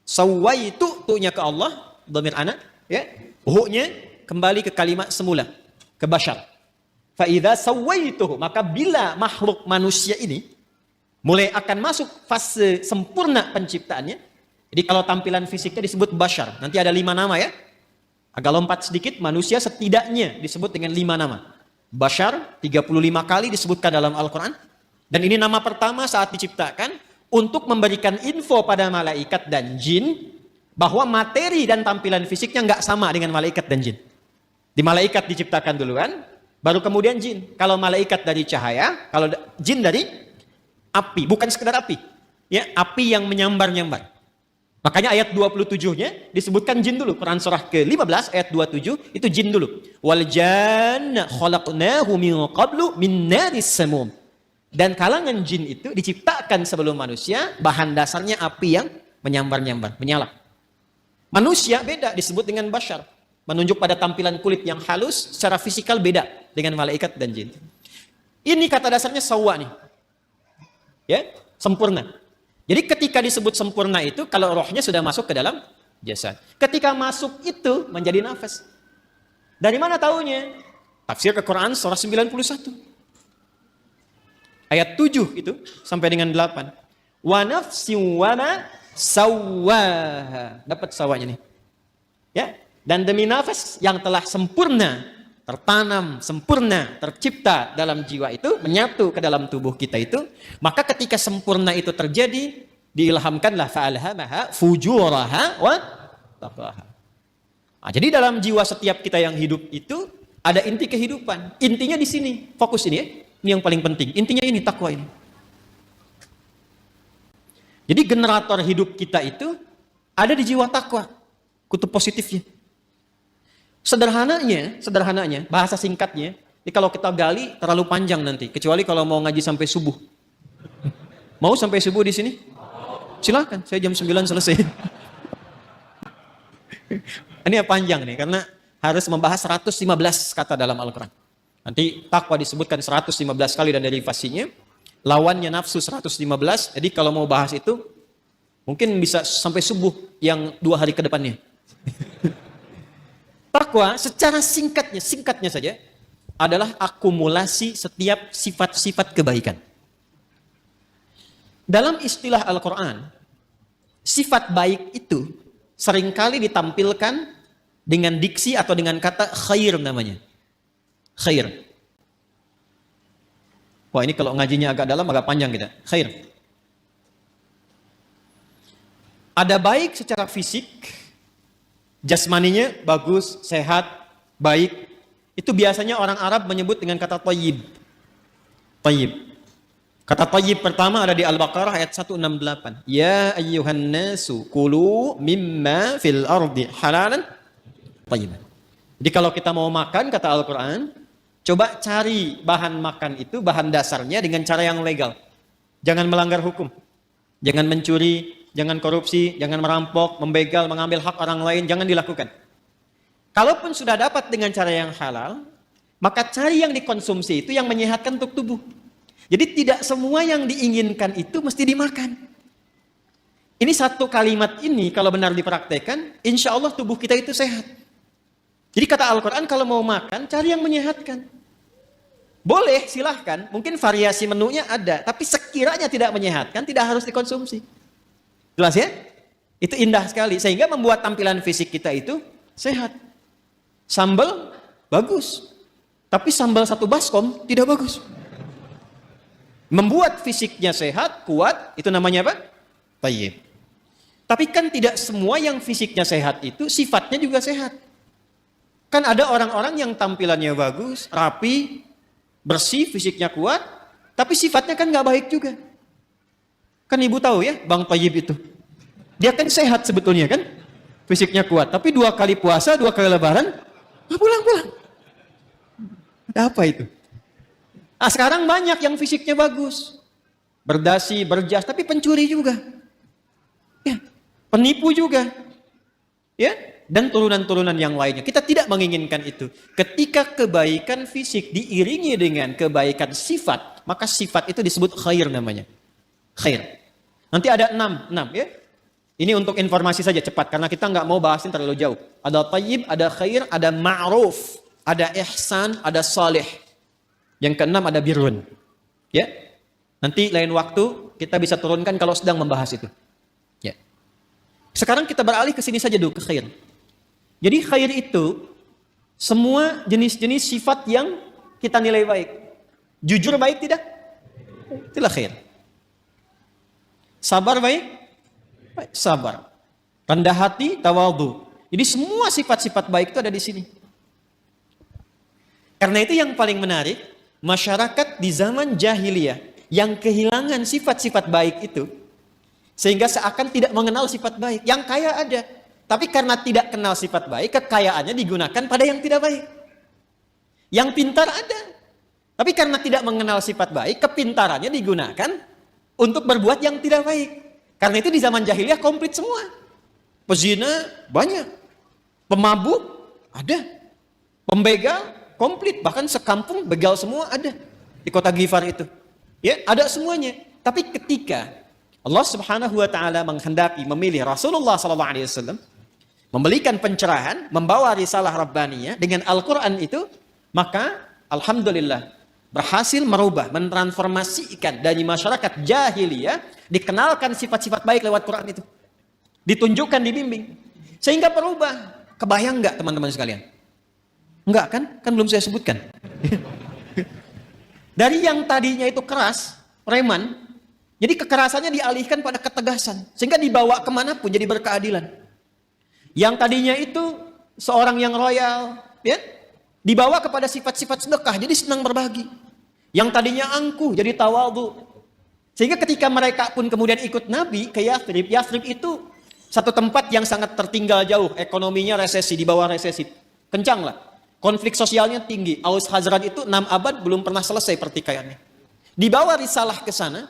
Sawaitu tu'nya ke Allah, dhamir ana, ya. Hu-nya kembali ke kalimat semula, ke bashar. Fa idza sawaituhu, maka bila makhluk manusia ini mulai akan masuk fase sempurna penciptaannya. Jadi kalau tampilan fisiknya disebut bashar. Nanti ada 5 nama ya. Agak lompat sedikit, manusia setidaknya disebut dengan 5 nama. Bashar 35 kali disebutkan dalam Al-Quran. Dan ini nama pertama saat diciptakan untuk memberikan info pada malaikat dan jin bahwa materi dan tampilan fisiknya nggak sama dengan malaikat dan jin. Di malaikat diciptakan duluan, baru kemudian jin. Kalau malaikat dari cahaya, kalau jin dari api, bukan sekedar api. Ya, api yang menyambar-nyambar. Makanya ayat 27-nya disebutkan jin dulu. Quran surah ke-15 ayat 27 itu jin dulu. Wal janna khalaqnahu min qablu min naris samum. Dan kalangan jin itu diciptakan sebelum manusia, bahan dasarnya api yang menyambar-nyambar, menyala. Manusia beda, disebut dengan bashar. Menunjuk pada tampilan kulit yang halus, secara fisikal beda dengan malaikat dan jin. Ini kata dasarnya sawa nih. Ya, sempurna. Jadi ketika disebut sempurna itu, kalau rohnya sudah masuk ke dalam jasad. Ketika masuk itu menjadi nafas. Dari mana taunya? Tafsir ke Quran surah 91. Ayat 7 itu sampai dengan 8. Wa nafsin wa ma sawwaha. Dapat sawanya nih. Ya, dan demi nafas yang telah sempurna, tertanam, sempurna, tercipta dalam jiwa itu, menyatu ke dalam tubuh kita itu, maka ketika sempurna itu terjadi, diilhamkanlah fa'alhamaha fujuraha wa taqwaha. Nah, jadi dalam jiwa setiap kita yang hidup itu ada inti kehidupan. Intinya di sini. Fokus ini ya. Ini yang paling penting. Intinya ini, takwa ini. Jadi generator hidup kita itu ada di jiwa takwa. Kutub positifnya. Sederhananya, bahasa singkatnya, Ini kalau kita gali terlalu panjang nanti, kecuali kalau mau ngaji sampai subuh. Mau sampai subuh di sini? Silakan, saya jam 9 selesai. Ini panjang nih, karena harus membahas 115 kata dalam Al-Quran. Nanti takwa disebutkan 115 kali dan derivasinya. Lawannya nafsu 115, jadi kalau mau bahas itu, mungkin bisa sampai subuh yang 2 hari ke depannya. Takwa secara singkatnya saja, adalah akumulasi setiap sifat-sifat kebaikan. Dalam istilah Al-Quran, sifat baik itu seringkali ditampilkan dengan diksi atau dengan kata khair namanya. Khair. Wah, ini kalau ngajinya agak dalam, agak panjang kita. Khair. Ada baik secara fisik, jasmaninya bagus, sehat, baik. Itu biasanya orang Arab menyebut dengan kata thayyib. Thayyib. Kata thayyib pertama ada di Al-Baqarah ayat 168. Ya ayyuhan nasu kulu mimma fil ardi halalan thayyiban. Jadi kalau kita mau makan, kata Al-Quran, coba cari bahan makan itu, bahan dasarnya dengan cara yang legal. Jangan melanggar hukum. Jangan mencuri, jangan korupsi, jangan merampok, membegal, mengambil hak orang lain, jangan dilakukan. Kalaupun sudah dapat dengan cara yang halal, maka cari yang dikonsumsi itu yang menyehatkan untuk tubuh. Jadi tidak semua yang diinginkan itu mesti dimakan. Ini satu kalimat ini kalau benar dipraktekkan, insya Allah tubuh kita itu sehat. Jadi kata Al-Quran, kalau mau makan, cari yang menyehatkan. Boleh, silahkan. Mungkin variasi menunya ada, tapi sekiranya tidak menyehatkan, tidak harus dikonsumsi. Jelas ya? Itu indah sekali, sehingga membuat tampilan fisik kita itu sehat. Sambal bagus, tapi sambal satu baskom tidak bagus. Membuat fisiknya sehat, kuat, itu namanya apa? Thayyib. Tapi kan tidak semua yang fisiknya sehat itu sifatnya juga sehat. Kan ada orang-orang yang tampilannya bagus, rapi, bersih, fisiknya kuat, tapi sifatnya kan nggak baik juga. Kan ibu tahu ya, Bang Thayyib itu. Dia kan sehat sebetulnya kan? Fisiknya kuat, tapi 2 kali puasa, 2 kali lebaran, pulang. Ada apa itu? Nah, sekarang banyak yang fisiknya bagus. Berdasi, berjas, tapi pencuri juga. Ya, penipu juga. Ya, dan turunan-turunan yang lainnya. Kita tidak menginginkan itu. Ketika kebaikan fisik diiringi dengan kebaikan sifat, maka sifat itu disebut khair namanya. Khair. Nanti ada 6 ya. Ini untuk informasi saja cepat, karena kita nggak mau bahasin terlalu jauh. Ada thayyib, ada khair, ada ma'ruf, ada ihsan, ada salih. Yang ke-6 ada birrun. Ya. Nanti lain waktu kita bisa turunkan kalau sedang membahas itu. Ya. Sekarang kita beralih ke sini saja dulu, ke khair. Jadi khair itu semua jenis-jenis sifat yang kita nilai baik. Jujur baik tidak? Itulah khair. Sabar baik? Baik, sabar. Rendah hati, tawadhu. Jadi semua sifat-sifat baik itu ada di sini. Karena itu yang paling menarik, masyarakat di zaman jahiliyah yang kehilangan sifat-sifat baik itu, sehingga seakan tidak mengenal sifat baik. Yang kaya ada, tapi karena tidak kenal sifat baik, kekayaannya digunakan pada yang tidak baik. Yang pintar ada, tapi karena tidak mengenal sifat baik, kepintarannya digunakan untuk berbuat yang tidak baik. Karena itu di zaman jahiliyah komplit semua. Pezina banyak, pemabuk ada, pembegal komplit, bahkan sekampung begal semua ada di kota Ghifar itu. Ya, ada semuanya. Tapi ketika Allah Subhanahu wa taala menghendaki memilih Rasulullah sallallahu alaihi wasallam, memberikan pencerahan, membawa risalah rabbaniyah dengan Al-Qur'an itu, maka alhamdulillah berhasil merubah, mentransformasikan dari masyarakat jahiliyah, dikenalkan sifat-sifat baik lewat Quran itu. Ditunjukkan, dibimbing. Sehingga berubah. Kebayang enggak teman-teman sekalian? Enggak kan? Kan belum saya sebutkan. Dari yang tadinya itu keras, preman, jadi kekerasannya dialihkan pada ketegasan. Sehingga dibawa kemanapun jadi berkeadilan. Yang tadinya itu seorang yang royal, ya, dibawa kepada sifat-sifat sedekah, jadi senang berbagi. Yang tadinya angkuh, jadi tawadhu. Sehingga ketika mereka pun kemudian ikut Nabi ke Yathrib, Yathrib itu satu tempat yang sangat tertinggal jauh, ekonominya resesi, di bawah resesi. Kencang lah. Konflik sosialnya tinggi. Aus Khazraj itu 6 abad belum pernah selesai pertikaiannya. Dibawa risalah ke sana,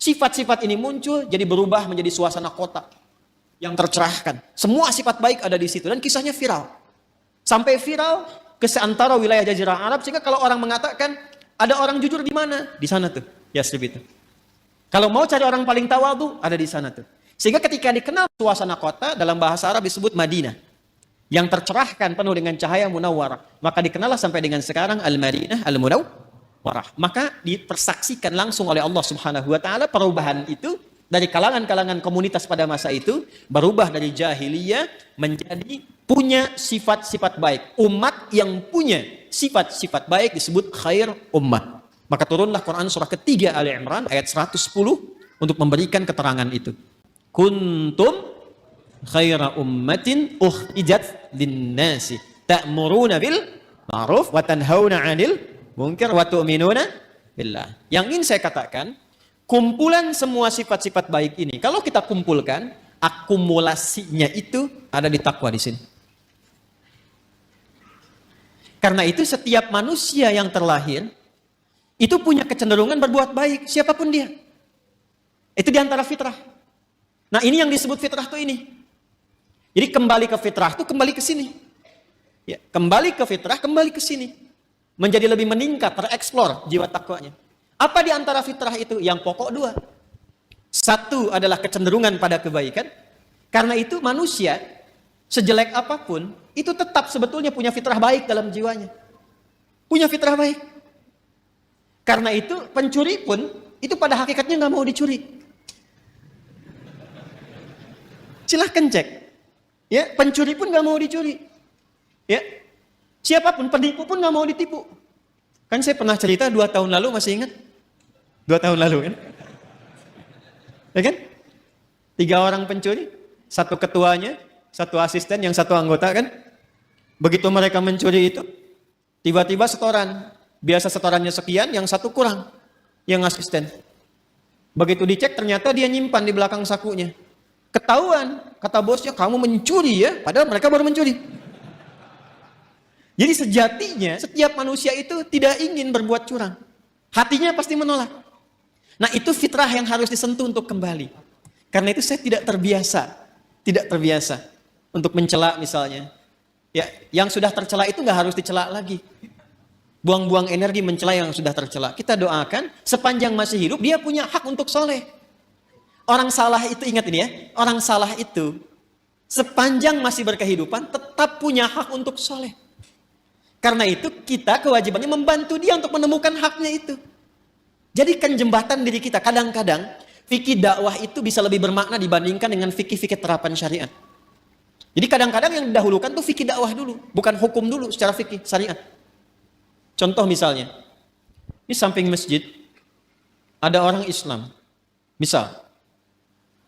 sifat-sifat ini muncul, jadi berubah menjadi suasana kota yang tercerahkan. Semua sifat baik ada di situ dan kisahnya viral. Sampai viral ke seantara wilayah Jazirah Arab, sehingga kalau orang mengatakan ada orang jujur di mana? Di sana tuh, Yasrib itu. Kalau mau cari orang paling tawadhu, ada di sana tuh. Sehingga ketika dikenal suasana kota, dalam bahasa Arab disebut Madinah, yang tercerahkan penuh dengan cahaya munawwarah. Maka dikenallah sampai dengan sekarang Al-Madinah Al-Munawwarah. Maka dipersaksikan langsung oleh Allah Subhanahu wa taala perubahan itu dari kalangan-kalangan komunitas pada masa itu, berubah dari jahiliyah menjadi punya sifat-sifat baik. Umat yang punya sifat-sifat baik disebut khair ummah. Maka turunlah Quran surah ketiga Ali Imran ayat 110 untuk memberikan keterangan itu. Kuntum khaira ummatin ukhrijat linnasi ta'muruna bil ma'ruf wa tanhauna 'anil munkar wa tu'minuna billah. Yang ingin saya katakan, kumpulan semua sifat-sifat baik ini kalau kita kumpulkan, akumulasinya itu ada di takwa di sini. Karena itu setiap manusia yang terlahir itu punya kecenderungan berbuat baik, siapapun dia. Itu di antara fitrah. Nah, ini yang disebut fitrah tuh ini. Jadi kembali ke fitrah tuh kembali ke sini. Ya, kembali ke fitrah, kembali ke sini. Menjadi lebih meningkat, tereksplor jiwa takwanya. Apa di antara fitrah itu? Yang pokok 2. Satu adalah kecenderungan pada kebaikan. Karena itu manusia sejelek apapun itu tetap sebetulnya punya fitrah baik dalam jiwanya. Punya fitrah baik. Karena itu pencuri pun itu pada hakikatnya nggak mau dicuri. Silahkan cek. Ya, pencuri pun nggak mau dicuri. Ya, siapapun penipu pun nggak mau ditipu. Kan saya pernah cerita 2 tahun lalu, masih ingat? 2 tahun lalu kan? Ya kan? 3 orang pencuri, 1 ketuanya, 1 asisten, yang 1 anggota kan? Begitu mereka mencuri itu, tiba-tiba setoran. Biasa setorannya sekian, yang 1 kurang, yang asisten. Begitu dicek ternyata dia nyimpan di belakang sakunya. Ketahuan, kata bosnya, kamu mencuri ya, padahal mereka baru mencuri. Jadi sejatinya setiap manusia itu tidak ingin berbuat curang. Hatinya pasti menolak. Nah, itu fitrah yang harus disentuh untuk kembali. Karena itu saya tidak terbiasa untuk mencela misalnya. Ya, yang sudah tercela itu nggak harus dicela lagi. Buang-buang energi mencela yang sudah tercela. Kita doakan sepanjang masih hidup dia punya hak untuk soleh. Orang salah itu, ingat ini ya, orang salah itu sepanjang masih berkehidupan tetap punya hak untuk soleh. Karena itu kita kewajibannya membantu dia untuk menemukan haknya itu. Jadikan jembatan diri kita. Kadang-kadang fikih dakwah itu bisa lebih bermakna dibandingkan dengan fikih-fikih terapan syariat. Jadi kadang-kadang yang didahulukan tuh fikih dakwah dulu, bukan hukum dulu secara fikih syariat. Contoh misalnya, di samping masjid ada orang Islam. Misal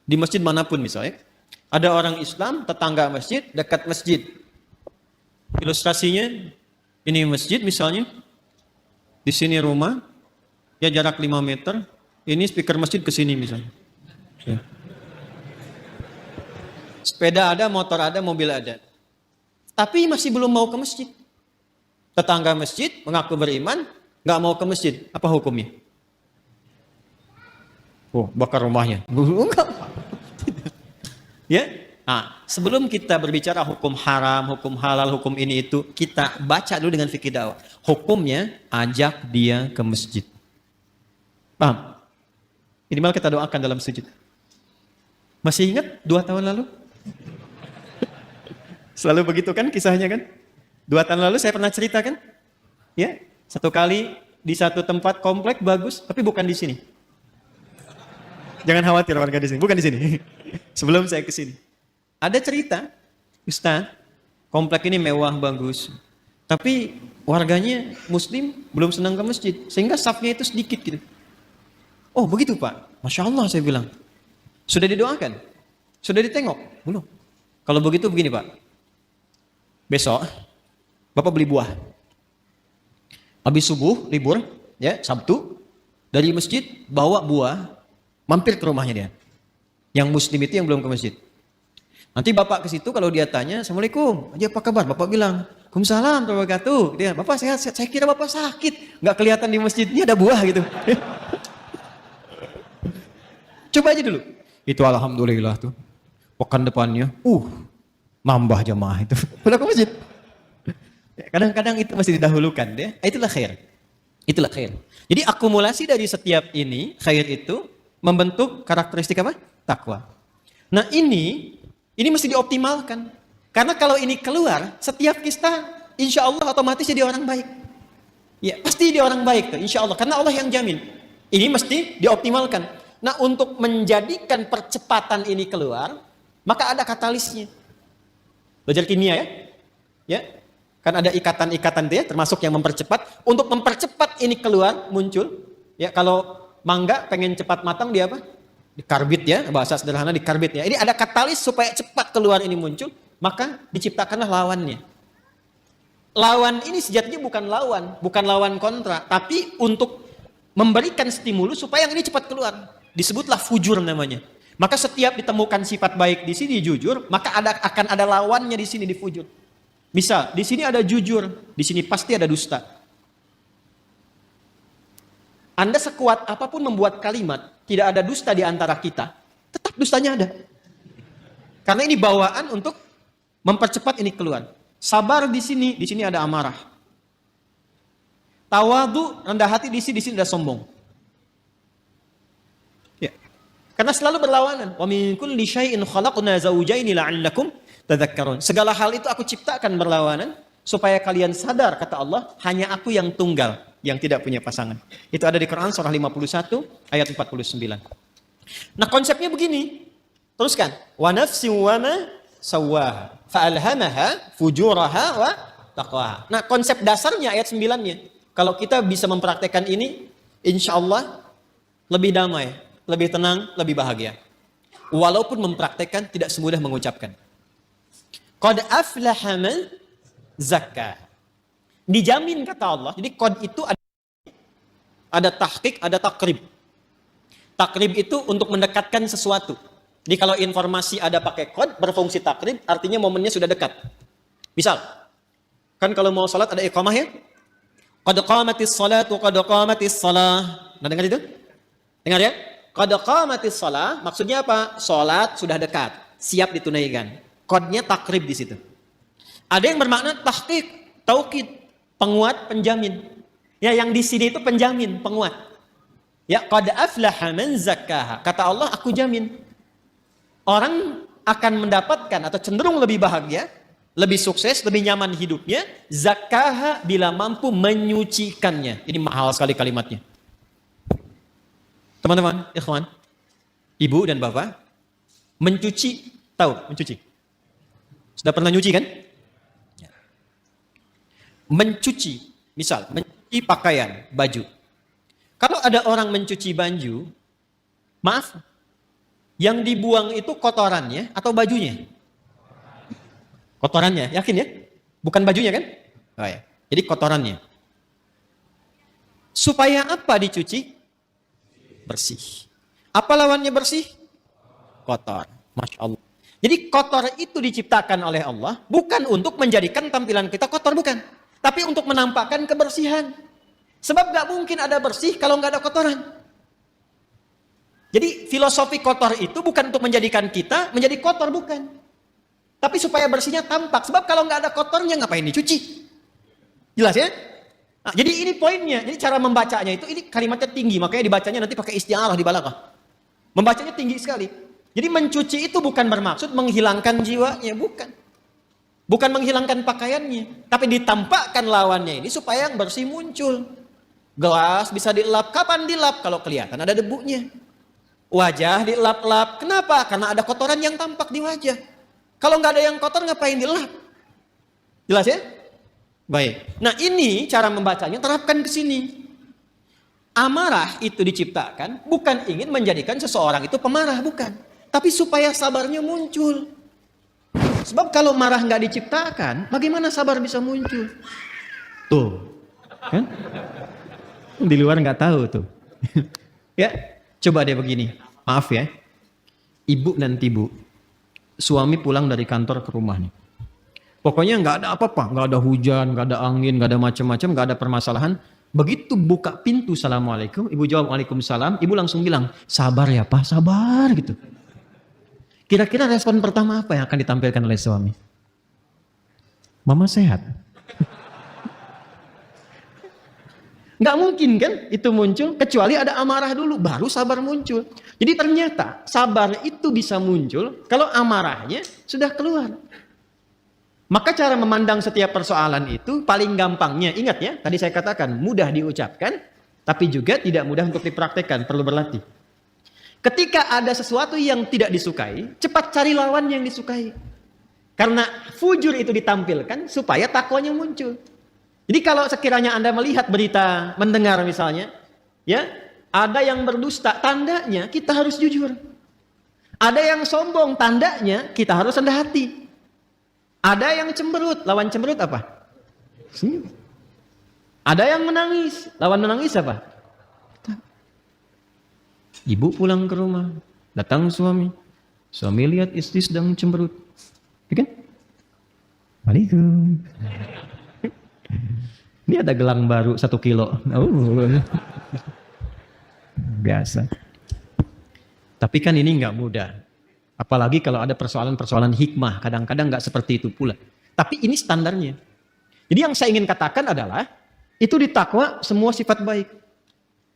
di masjid manapun misalnya, ada orang Islam, tetangga masjid, dekat masjid. Ilustrasinya, ini masjid misalnya, di sini rumah, ya jarak 5 meter, ini speaker masjid ke sini misalnya. Ya. Sepeda ada, motor ada, mobil ada. Tapi masih belum mau ke masjid. Tetangga masjid mengaku beriman, nggak mau ke masjid. Apa hukumnya? Oh, bakar rumahnya. Enggak. Ya. Nah, sebelum kita berbicara hukum haram, hukum halal, hukum ini itu, kita baca dulu dengan fikih dakwah. Hukumnya ajak dia ke masjid. Paham? Minimal kita doakan dalam sujud. Masih ingat 2 tahun lalu? Selalu begitu kan kisahnya kan? 2 tahun lalu saya pernah cerita kan? Ya, 1 kali di satu tempat komplek bagus, tapi bukan di sini. Jangan khawatir warga di sini, bukan di sini. Sebelum saya ke sini. Ada cerita, Ustaz, komplek ini mewah, bagus. Tapi warganya muslim belum senang ke masjid. Sehingga safnya itu sedikit gitu. Oh begitu Pak, Masya Allah saya bilang. Sudah didoakan? Sudah ditengok? Belum. Kalau begitu begini Pak. Besok, Bapak beli buah. Habis subuh, libur, ya Sabtu. Dari masjid, bawa buah. Mampir ke rumahnya dia. Yang muslim itu yang belum ke masjid. Nanti Bapak ke situ kalau dia tanya, Assalamualaikum, aja apa kabar? Bapak bilang, Waalaikumsalam warahmatullahi wabarakatuh. Dia, Bapak sehat, sehat. Saya kira Bapak sakit. Nggak kelihatan di masjidnya ada buah gitu. Coba aja dulu. Itu alhamdulillah tuh. Pekan depannya, nambah jamaah itu. Pulang ke masjid. Kadang-kadang itu masih didahulukan. Ya. Itulah khair. Itulah khair. Jadi akumulasi dari setiap ini, khair itu membentuk karakteristik apa? Takwa. Nah ini mesti dioptimalkan. Karena kalau ini keluar, setiap kita insya Allah otomatis jadi orang baik. Ya pasti dia orang baik tuh, insya Allah. Karena Allah yang jamin. Ini mesti dioptimalkan. Nah untuk menjadikan percepatan ini keluar, maka ada katalisnya. Belajar kimia ya? Ya. Kan ada ikatan-ikatan itu ya, termasuk yang mempercepat. Untuk mempercepat ini keluar, muncul. Ya, kalau mangga pengen cepat matang, dia apa? Dikarbit ya, bahasa sederhana dikarbit ya. Ini ada katalis supaya cepat keluar ini muncul, maka diciptakanlah lawannya. Lawan ini sejatinya bukan lawan kontra, tapi untuk memberikan stimulus supaya yang ini cepat keluar. Disebutlah fujur namanya. Maka setiap ditemukan sifat baik di sini jujur, maka akan ada lawannya di sini di fujur. Misal, di sini ada jujur, di sini pasti ada dusta. Anda sekuat apapun membuat kalimat, tidak ada dusta di antara kita, tetap dustanya ada. Karena ini bawaan untuk mempercepat ini keluar. Sabar di sini ada amarah. Tawadu, rendah hati di sini ada sombong. Ya. Karena selalu berlawanan. Wa min kulli syai'in khalaqna zawjaini la'allakum tadzakkarun. Segala hal itu aku ciptakan berlawanan supaya kalian sadar, kata Allah, hanya aku yang tunggal, yang tidak punya pasangan. Itu ada di Quran surah 51 ayat 49. Nah, konsepnya begini. Teruskan. Wa nafsin wa ma sawwaha fa'alhamaha fujuraha wa taqwaha. Nah, konsep dasarnya ayat 9-nya. Kalau kita bisa mempraktekkan ini, insya Allah lebih damai, lebih tenang, lebih bahagia. Walaupun mempraktekkan tidak semudah mengucapkan. Qad aflaha man zakka. Dijamin kata Allah. Jadi qad itu ada tahqiq, ada takrib. Takrib itu untuk mendekatkan sesuatu. Jadi kalau informasi ada pakai qad berfungsi takrib, artinya momennya sudah dekat. Misal, kan kalau mau salat ada iqamah ya? Qad qamatis salatu qad qamatis salah. Nah, dengar itu? Dengar ya? Qad qamatis salah maksudnya apa? Salat sudah dekat, siap ditunaikan. Kodnya takrib di situ. Ada yang bermakna tahqiq, taukid, penguat, penjamin. Ya, yang di sini itu penjamin, penguat. Ya, qad aflaha man zakkaha. Kata Allah, aku jamin. Orang akan mendapatkan atau cenderung lebih bahagia, lebih sukses, lebih nyaman hidupnya, zakkaha bila mampu menyucikannya. Ini mahal sekali kalimatnya. Teman-teman, ikhwan, ibu dan bapak, mencuci, tahu mencuci? Sudah pernah nyuci kan? Mencuci, misal mencuci pakaian, baju. Kalau ada orang mencuci baju, maaf, yang dibuang itu kotorannya atau bajunya? Kotorannya, yakin ya? Bukan bajunya kan? Oh ya. Jadi kotorannya. Supaya apa dicuci? Bersih. Apa lawannya bersih? Kotor. Masya Allah. Jadi kotor itu diciptakan oleh Allah bukan untuk menjadikan tampilan kita kotor, bukan. Tapi untuk menampakkan kebersihan. Sebab gak mungkin ada bersih kalau gak ada kotoran. Jadi filosofi kotor itu bukan untuk menjadikan kita menjadi kotor, bukan. Tapi supaya bersihnya tampak. Sebab kalau gak ada kotornya ngapain dicuci? Jelas ya? Nah, jadi ini poinnya. Jadi cara membacanya itu, ini kalimatnya tinggi. Makanya dibacanya nanti pakai isti'arah di balaghah. Membacanya tinggi sekali. Jadi mencuci itu bukan bermaksud menghilangkan jiwanya, bukan. Bukan menghilangkan pakaiannya, tapi ditampakkan lawannya ini supaya yang bersih muncul. Gelas bisa dilap, kapan dilap? Kalau kelihatan ada debunya. Wajah dilap-lap, kenapa? Karena ada kotoran yang tampak di wajah. Kalau nggak ada yang kotor ngapain dilap? Jelas ya? Baik. Nah ini cara membacanya, terapkan ke sini. Amarah itu diciptakan bukan ingin menjadikan seseorang itu pemarah, bukan. Tapi supaya sabarnya muncul. Sebab kalau marah nggak diciptakan, bagaimana sabar bisa muncul? Tuh, kan? Di luar nggak tahu tuh. Ya, coba deh begini. Maaf ya, ibu nanti bu, suami pulang dari kantor ke rumah nih. Pokoknya nggak ada apa-apa, nggak ada hujan, nggak ada angin, nggak ada macam-macam, nggak ada permasalahan. Begitu buka pintu, assalamualaikum, ibu jawab waalaikumsalam, ibu langsung bilang, sabar ya Pak, sabar gitu. Kira-kira respon pertama apa yang akan ditampilkan oleh suami? Mama sehat. Nggak mungkin kan itu muncul, kecuali ada amarah dulu, baru sabar muncul. Jadi ternyata sabar itu bisa muncul kalau amarahnya sudah keluar. Maka cara memandang setiap persoalan itu paling gampangnya, ingat ya, tadi saya katakan mudah diucapkan, tapi juga tidak mudah untuk dipraktekkan, perlu berlatih. Ketika ada sesuatu yang tidak disukai, cepat cari lawan yang disukai. Karena fujur itu ditampilkan supaya takwanya muncul. Jadi kalau sekiranya Anda melihat berita, mendengar misalnya, ya, ada yang berdusta, tandanya kita harus jujur. Ada yang sombong, tandanya kita harus rendah hati. Ada yang cemberut, lawan cemberut apa? Senyum. Ada yang menangis, lawan menangis apa? Ibu pulang ke rumah, datang suami. Suami lihat istri sedang cemberut. Ya kan? Waalaikum. Ini ada gelang baru 1 kilo. Oh. Biasa. Tapi kan ini nggak mudah. Apalagi kalau ada persoalan-persoalan hikmah, kadang-kadang nggak seperti itu pula. Tapi ini standarnya. Jadi yang saya ingin katakan adalah, itu di takwa semua sifat baik.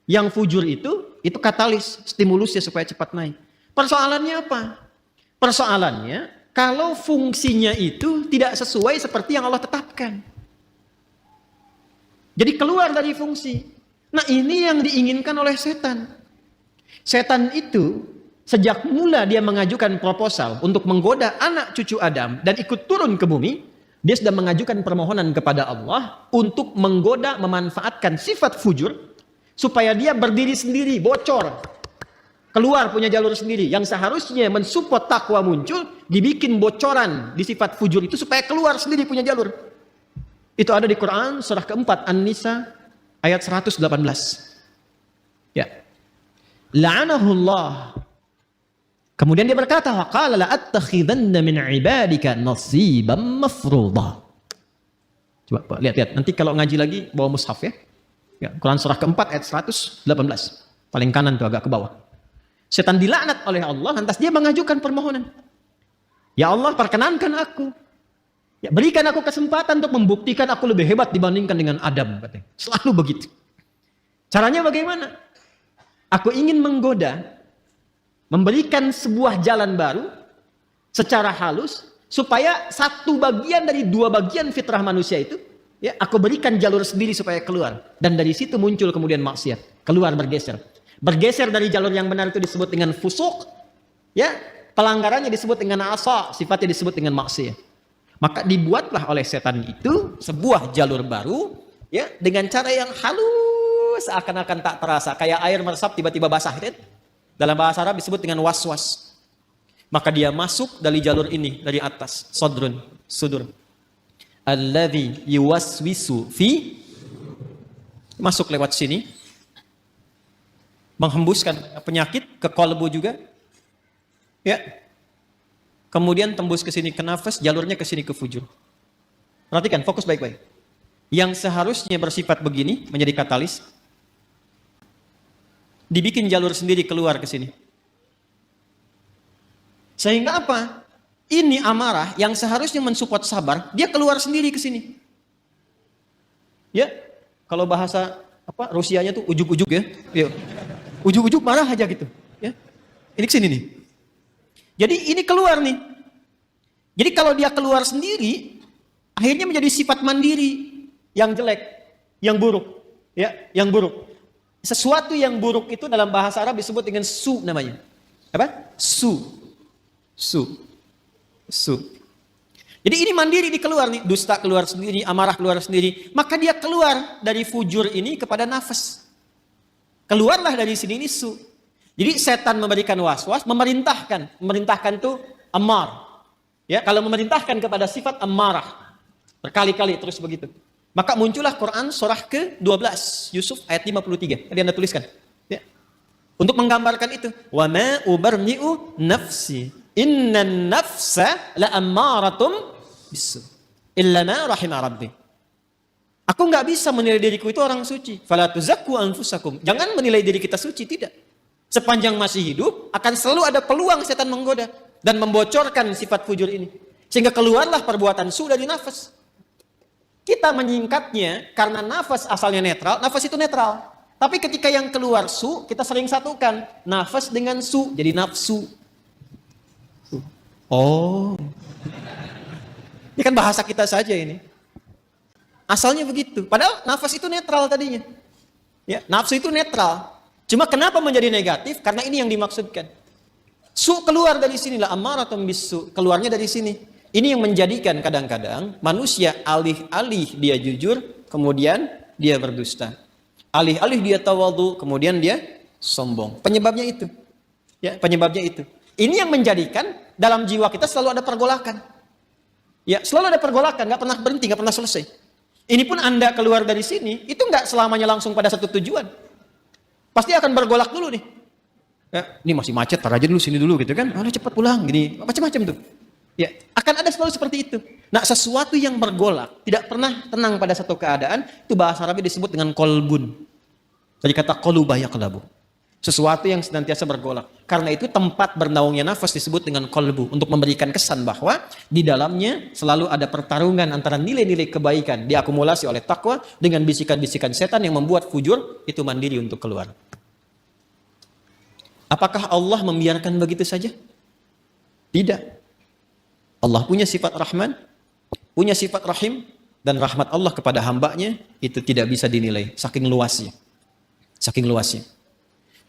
Yang fujur itu katalis, stimulusnya supaya cepat naik. Persoalannya apa? Persoalannya, kalau fungsinya itu tidak sesuai seperti yang Allah tetapkan. Jadi keluar dari fungsi. Nah ini yang diinginkan oleh setan. Setan itu, sejak mula dia mengajukan proposal untuk menggoda anak cucu Adam dan ikut turun ke bumi, dia sudah mengajukan permohonan kepada Allah untuk menggoda, memanfaatkan sifat fujur supaya dia berdiri sendiri, bocor, keluar punya jalur sendiri. Yang seharusnya mensupport takwa muncul, dibikin bocoran di sifat fujur itu supaya keluar sendiri punya jalur. Itu ada di Quran surah keempat An-Nisa ayat 118. Ya. La'anahullah. Kemudian dia berkata, "Waqala la attakhidanna min 'ibadika nasiban mafruḍa." Coba lihat. Nanti kalau ngaji lagi bawa mushaf ya. Ya, Quran surah keempat ayat 118. Paling kanan tuh agak ke bawah. Setan dilaknat oleh Allah, lantas dia mengajukan permohonan. Ya Allah, perkenankan aku. Ya, berikan aku kesempatan untuk membuktikan aku lebih hebat dibandingkan dengan Adam, katanya. Selalu begitu. Caranya bagaimana? Aku ingin menggoda, memberikan sebuah jalan baru secara halus supaya satu bagian dari 2 bagian fitrah manusia itu, ya, aku berikan jalur sendiri supaya keluar. Dan dari situ muncul kemudian maksiat, keluar bergeser. Bergeser dari jalur yang benar itu disebut dengan fusuk, ya, pelanggarannya disebut dengan asa, sifatnya disebut dengan maksiat. Maka dibuatlah oleh setan itu sebuah jalur baru, ya, dengan cara yang halus, seakan-akan tak terasa, kayak air meresap tiba-tiba basah, kan? Dalam bahasa Arab disebut dengan was-was. Maka dia masuk dari jalur ini, dari atas, sudur. Alladzi yuwaswisu fi, masuk lewat sini, menghembuskan penyakit ke kolbu juga, ya. Kemudian tembus ke sini ke nafas, jalurnya ke sini ke fujur. Perhatikan, fokus baik-baik. Yang seharusnya bersifat begini menjadi katalis, dibikin jalur sendiri keluar ke sini. Sehingga apa? Ini amarah yang seharusnya mensupport sabar, dia keluar sendiri ke sini. Ya, kalau bahasa apa Rusianya tuh ujuk-ujuk ya. Ya. Ujuk-ujuk marah aja gitu, ya. Ini ke sini nih. Jadi ini keluar nih. Jadi kalau dia keluar sendiri, akhirnya menjadi sifat mandiri yang jelek, yang buruk, ya, yang buruk. Sesuatu yang buruk itu dalam bahasa Arab disebut dengan su namanya. Apa? Su. Jadi ini mandiri dikeluar nih, dusta keluar sendiri, amarah keluar sendiri. Maka dia keluar dari fujur ini kepada nafas. Keluarlah dari sini ini su. Jadi setan memberikan was-was, memerintahkan tuh amar. Ya, kalau memerintahkan kepada sifat amarah berkali-kali terus begitu. Maka muncullah Quran surah ke-12 Yusuf ayat 53. Tadi Anda tuliskan. Ya. Untuk menggambarkan itu, wa ma ubarni'u nafsi innan nafsa la ammaratum bisu. illa ma rahima rabbi. Aku nggak bisa menilai diriku itu orang suci. Fala tuzakku anfusakum. Jangan menilai diri kita suci, tidak. Sepanjang masih hidup akan selalu ada peluang setan menggoda dan membocorkan sifat fujur ini. Sehingga keluarlah perbuatan su dari nafas. Kita menyingkatnya karena nafas asalnya netral, nafas itu netral. Tapi ketika yang keluar su, kita sering satukan nafas dengan su, jadi nafsu. Oh. Ini kan bahasa kita saja ini. Asalnya begitu. Padahal nafas itu netral tadinya. Ya, nafsu itu netral. Cuma kenapa menjadi negatif? Karena ini yang dimaksudkan. Su keluar dari sinilah, ammaratun bisu, keluarnya dari sini. Ini yang menjadikan kadang-kadang manusia alih-alih dia jujur, kemudian dia berdusta. Alih-alih dia tawadhu, kemudian dia sombong. Penyebabnya itu. Ya, penyebabnya itu. Ini yang menjadikan dalam jiwa kita selalu ada pergolakan. Ya, selalu ada pergolakan, nggak pernah berhenti, nggak pernah selesai. Ini pun Anda keluar dari sini, itu nggak selamanya langsung pada satu tujuan. Pasti akan bergolak dulu nih. Ya, ini masih macet, tar aja dulu sini dulu gitu kan. Aduh cepat pulang, gini, macam-macam tuh. Ya, akan ada selalu seperti itu. Nah, sesuatu yang bergolak, tidak pernah tenang pada satu keadaan, itu bahasa Arabnya disebut dengan kolbun. Dari kata qoluba yaqlabu. Sesuatu yang senantiasa bergolak. Karena itu tempat bernaungnya nafas disebut dengan kolbu. Untuk memberikan kesan bahwa di dalamnya selalu ada pertarungan antara nilai-nilai kebaikan diakumulasi oleh takwa dengan bisikan-bisikan setan yang membuat fujur itu mandiri untuk keluar. Apakah Allah membiarkan begitu saja? Tidak. Allah punya sifat Rahman, punya sifat Rahim, dan rahmat Allah kepada hambanya itu tidak bisa dinilai. Saking luasnya. Saking luasnya.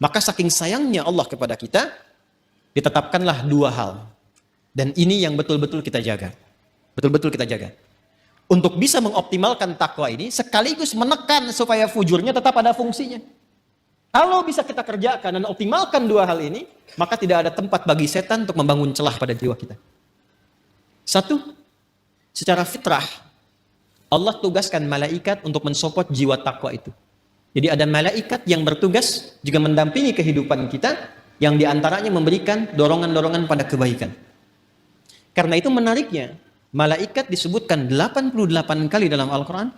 Maka saking sayangnya Allah kepada kita, ditetapkanlah dua hal. Dan ini yang betul-betul kita jaga. Betul-betul kita jaga. Untuk bisa mengoptimalkan takwa ini, sekaligus menekan supaya fujurnya tetap ada fungsinya. Kalau bisa kita kerjakan dan optimalkan dua hal ini, maka tidak ada tempat bagi setan untuk membangun celah pada jiwa kita. Satu, secara fitrah, Allah tugaskan malaikat untuk mensupport jiwa takwa itu. Jadi ada malaikat yang bertugas juga mendampingi kehidupan kita, yang diantaranya memberikan dorongan-dorongan pada kebaikan. Karena itu menariknya, malaikat disebutkan 88 kali dalam Al-Quran,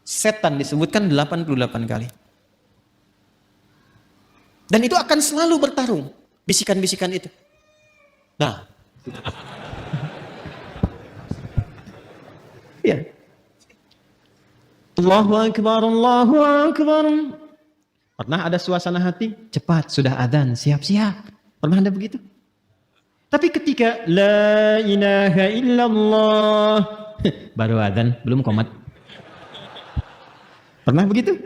setan disebutkan 88 kali. Dan itu akan selalu bertarung, bisikan-bisikan itu. Nah, ya. Allahu Akbar, Allahu Akbar. Pernah ada suasana hati? Cepat, sudah adzan, siap-siap. Pernah ada begitu? Tapi ketika La ilaha illallah baru adzan, belum qomat. Pernah begitu?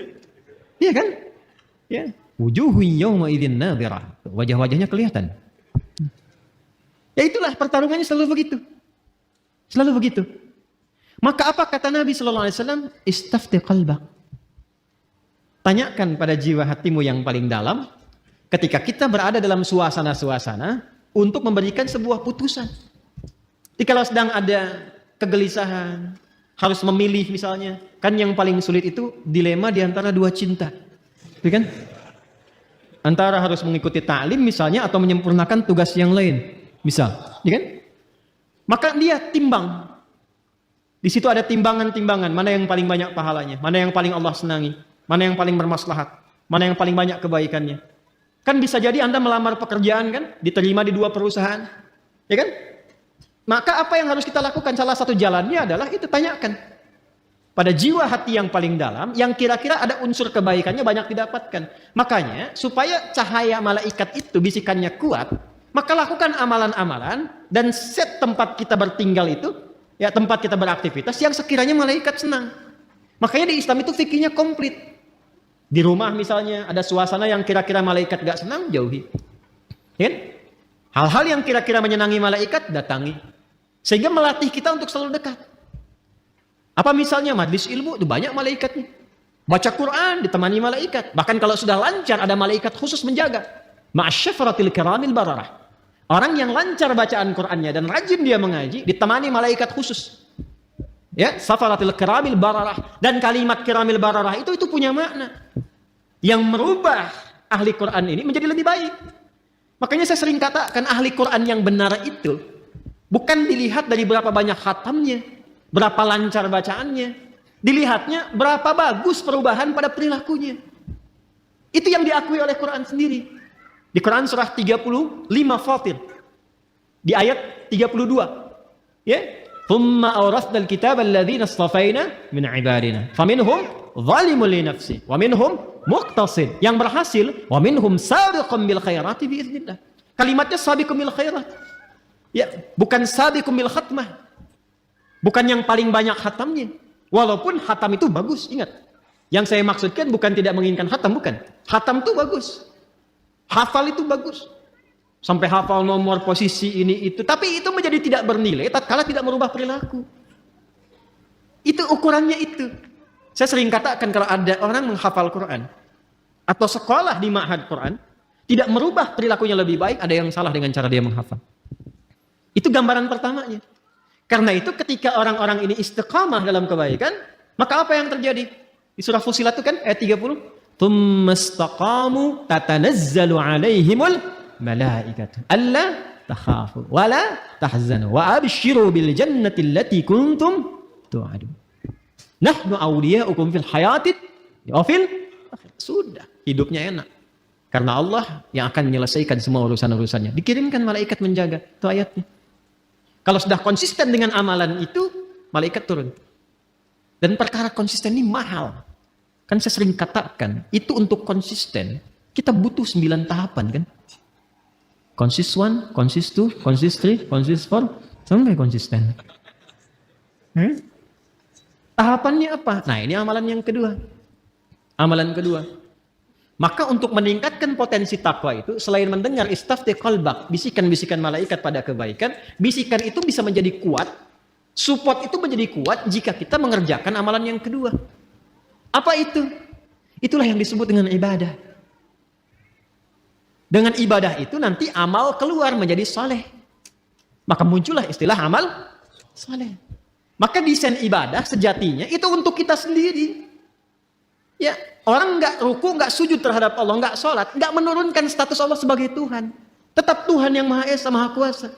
Iya kan? Ya. Wujuhu yawma idzin nadhirah. Wajah-wajahnya kelihatan. Ya itulah pertarungannya selalu begitu. Selalu begitu. Maka apa kata Nabi sallallahu alaihi wasallam? Istafti qalbak. Tanyakan pada jiwa hatimu yang paling dalam ketika kita berada dalam suasana-suasana untuk memberikan sebuah putusan. Jadi kalau sedang ada kegelisahan, harus memilih misalnya, kan yang paling sulit itu dilema di antara dua cinta. Gitu kan? Antara harus mengikuti ta'lim misalnya atau menyempurnakan tugas yang lain. Misal, ya kan? Maka dia timbang. Di situ ada timbangan-timbangan, mana yang paling banyak pahalanya, mana yang paling Allah senangi, mana yang paling bermaslahat, mana yang paling banyak kebaikannya. Kan bisa jadi Anda melamar pekerjaan kan, diterima di dua perusahaan, ya kan? Maka apa yang harus kita lakukan? Salah satu jalannya adalah itu, tanyakan pada jiwa hati yang paling dalam, yang kira-kira ada unsur kebaikannya banyak didapatkan. Makanya supaya cahaya malaikat itu bisikannya kuat, maka lakukan amalan-amalan dan set tempat kita bertinggal itu, ya tempat kita beraktivitas yang sekiranya malaikat senang. Makanya di Islam itu fikihnya komplit. Di rumah misalnya ada suasana yang kira-kira malaikat gak senang, jauhi. Ya? Hal-hal yang kira-kira menyenangi malaikat, datangi. Sehingga melatih kita untuk selalu dekat. Apa misalnya majlis ilmu, itu banyak malaikatnya. Baca Quran ditemani malaikat. Bahkan kalau sudah lancar ada malaikat khusus menjaga. Ma'asyafaratil kiramil bararah. Orang yang lancar bacaan Qur'annya dan rajin dia mengaji, ditemani malaikat khusus. Ya, safaratil kiramil bararah. Dan kalimat kiramil bararah itu punya makna yang merubah ahli Quran ini menjadi lebih baik. Makanya saya sering katakan ahli Quran yang benar itu bukan dilihat dari berapa banyak khatamnya, berapa lancar bacaannya, dilihatnya berapa bagus perubahan pada perilakunya. Itu yang diakui oleh Quran sendiri. Di Quran surah 35 Fatir, di ayat 32, ya, thumma awrasnal kitaba alladhina istafaina min ibadina faminhum zalimun li nafsi wa minhum muqtasid, yang berhasil, wa minhum sabiqun bil khairati bi idznillah. Kalimatnya sabiqun bil khairat, ya, bukan sabiqun bil khatmah, bukan yang paling banyak khatamnya, walaupun khatam itu bagus. Ingat, yang saya maksudkan bukan tidak menginginkan khatam, bukan. Khatam itu bagus, hafal itu bagus, sampai hafal nomor, posisi, ini itu, tapi itu menjadi tidak bernilai tatkala tidak merubah perilaku. Itu ukurannya itu. Saya sering katakan, kalau ada orang menghafal Quran atau sekolah di ma'had Quran tidak merubah perilakunya lebih baik, ada yang salah dengan cara dia menghafal. Itu gambaran pertamanya. Karena itu ketika orang-orang ini istiqamah dalam kebaikan, maka apa yang terjadi? Di surah Fussilat itu kan ayat 30, "Tsumastaqamu tatanazzalu 'alaihimul malaikatu alla takhafu wa la tahzanu wa abshiru bil jannati allati kuntum tu'adun. Nahnu awliya'ukum fil hayatid wa fil akhirah." Sudah, hidupnya enak. Karena Allah yang akan menyelesaikan semua urusan-urusannya. Dikirimkan malaikat menjaga. Itu ayatnya. Kalau sudah konsisten dengan amalan itu, malaikat turun. Dan perkara konsisten ini mahal. Kan saya sering katakan, itu untuk konsisten, kita butuh 9 tahapan kan. Consist 1, consist 2, consist 3, consist 4, sampai konsisten. Tahapannya apa? Nah, ini amalan yang kedua. Amalan kedua. Maka untuk meningkatkan potensi takwa itu, selain mendengar istafti qalbak, bisikan-bisikan malaikat pada kebaikan, bisikan itu bisa menjadi kuat, support itu menjadi kuat jika kita mengerjakan amalan yang kedua. Apa itu? Itulah yang disebut dengan ibadah. Dengan ibadah itu nanti amal keluar menjadi saleh. Maka muncullah istilah amal saleh. Maka desain ibadah sejatinya itu untuk kita sendiri. Ya, orang nggak ruku, nggak sujud terhadap Allah, nggak sholat, nggak menurunkan status Allah sebagai Tuhan. Tetap Tuhan yang Maha Esa, Maha Kuasa.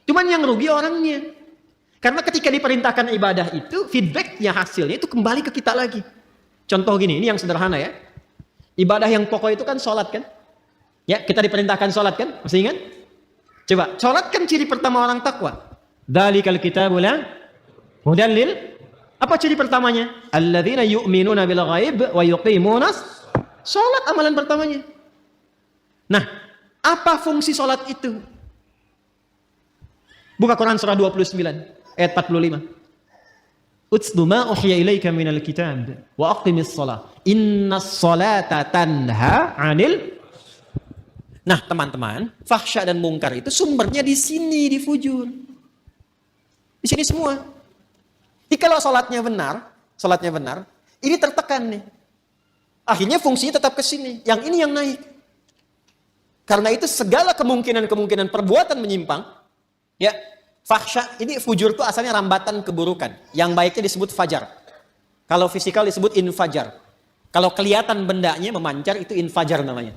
Cuman yang rugi orangnya. Karena ketika diperintahkan ibadah itu, feedbacknya, hasilnya itu kembali ke kita lagi. Contoh gini, ini yang sederhana ya. Ibadah yang pokok itu kan sholat kan? Ya, kita diperintahkan sholat kan? Masih ingat? Coba, sholat kan ciri pertama orang takwa. Dzalikal kitabu la hudan lil. Apa ciri pertamanya? Alladzina yu'minuna bil ghaib wa yuqimunas. Sholat amalan pertamanya. Nah, apa fungsi sholat itu? Buka Quran surah 29 ayat 45. Utslu ma uhiya ilaika minal kitab wa aqimis shalah. Innas salata tanha 'anil. Nah, teman-teman, fahsya dan mungkar itu sumbernya di sini, di fujur. Di sini semua. Jadi kalau sholatnya benar, ini tertekan nih. Akhirnya fungsinya tetap ke sini. Yang ini yang naik. Karena itu segala kemungkinan perbuatan menyimpang, ya, fahsya, ini fujur itu asalnya rambatan keburukan. Yang baiknya disebut fajar. Kalau fisikal disebut infajar. Kalau kelihatan bendanya memancar, itu infajar namanya.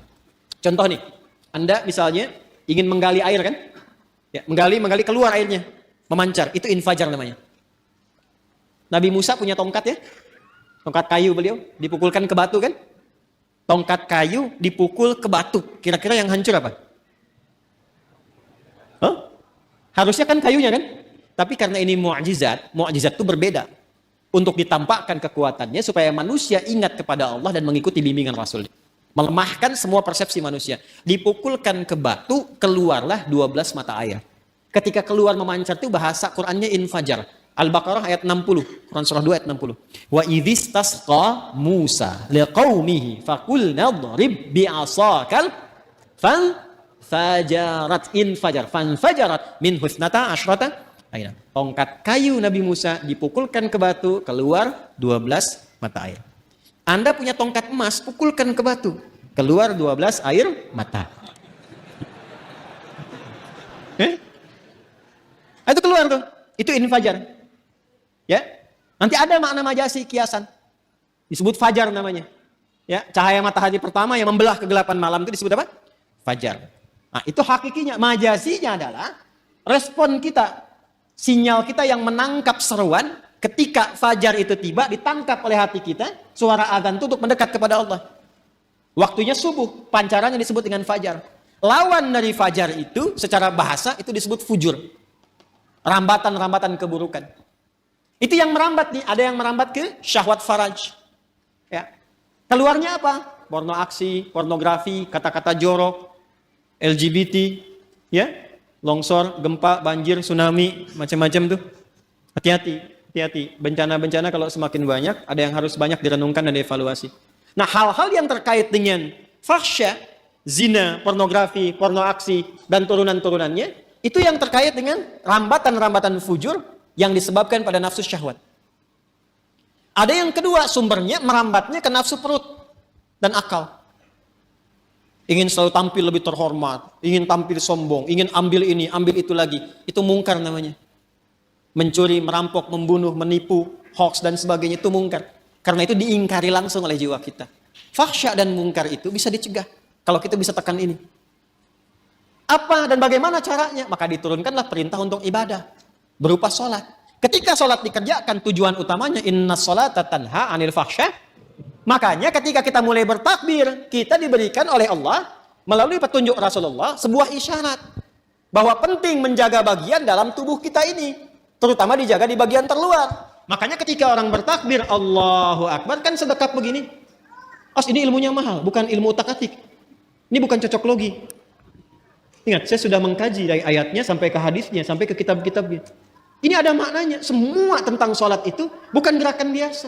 Contoh nih, Anda misalnya ingin menggali air kan? Ya, menggali keluar airnya, memancar, itu infajar namanya. Nabi Musa punya tongkat ya, tongkat kayu beliau, dipukulkan ke batu kan? Tongkat kayu dipukul ke batu, kira-kira yang hancur apa? Harusnya kan kayunya kan? Tapi karena ini mu'jizat itu berbeda. Untuk ditampakkan kekuatannya supaya manusia ingat kepada Allah dan mengikuti bimbingan Rasul. Melemahkan semua persepsi manusia. Dipukulkan ke batu, keluarlah 12 mata air. Ketika keluar memancar itu bahasa Qur'annya infajar. Al-Baqarah ayat 60, Quran surah 2 ayat 60. Wa idzistasqa Musa liqaumihi faqulna dhrib bi'asakal fanfajarat min husnata asyrata aina. Tongkat kayu Nabi Musa dipukulkan ke batu, keluar 12 mata air. Anda punya tongkat emas, pukulkan ke batu, keluar 12 air mata. Itu keluar tuh. Itu infajar. Ya, nanti ada makna majasi kiasan, disebut fajar namanya. Ya, cahaya matahari pertama yang membelah kegelapan malam itu disebut apa? Fajar. Nah, itu hakikinya. Majasinya adalah respon kita, sinyal kita yang menangkap seruan Ketika fajar itu tiba, ditangkap oleh hati kita, suara azan itu untuk mendekat kepada Allah. Waktunya subuh, pancarannya disebut dengan fajar. Lawan dari fajar itu, secara bahasa, itu disebut fujur. Rambatan-rambatan keburukan. Itu yang merambat nih, ada yang merambat ke syahwat faraj. Ya. Keluarnya apa? Porno aksi, pornografi, kata-kata jorok, LGBT, ya, longsor, gempa, banjir, tsunami, macam-macam tuh. Hati-hati. Hati-hati, bencana-bencana kalau semakin banyak, ada yang harus banyak direnungkan dan dievaluasi. Nah, hal-hal yang terkait dengan fahsya, zina, pornografi, porno aksi, dan turunan-turunannya, itu yang terkait dengan rambatan-rambatan fujur yang disebabkan pada nafsu syahwat. Ada yang kedua, sumbernya merambatnya ke nafsu perut dan akal. Ingin selalu tampil lebih terhormat, ingin tampil sombong, ingin ambil ini, ambil itu lagi. Itu mungkar namanya. Mencuri, merampok, membunuh, menipu, hoax dan sebagainya itu mungkar. Karena itu diingkari langsung oleh jiwa kita. Fahsya dan mungkar itu bisa dicegah kalau kita bisa tekan ini. Apa dan bagaimana caranya? Maka diturunkanlah perintah untuk ibadah berupa sholat. Ketika sholat dikerjakan, tujuan utamanya inna sholata tanha anil fahsya. Makanya ketika kita mulai bertakbir, kita diberikan oleh Allah melalui petunjuk Rasulullah sebuah isyarat bahwa penting menjaga bagian dalam tubuh kita ini. Terutama dijaga di bagian terluar. Makanya ketika orang bertakbir Allahu Akbar kan sedekap begini. Ini ilmunya mahal, bukan ilmu utak-atik. Ini bukan cocok logi. Ingat, saya sudah mengkaji dari ayatnya sampai ke hadisnya, sampai ke kitab-kitabnya. Ini ada maknanya. Semua tentang sholat itu bukan gerakan biasa.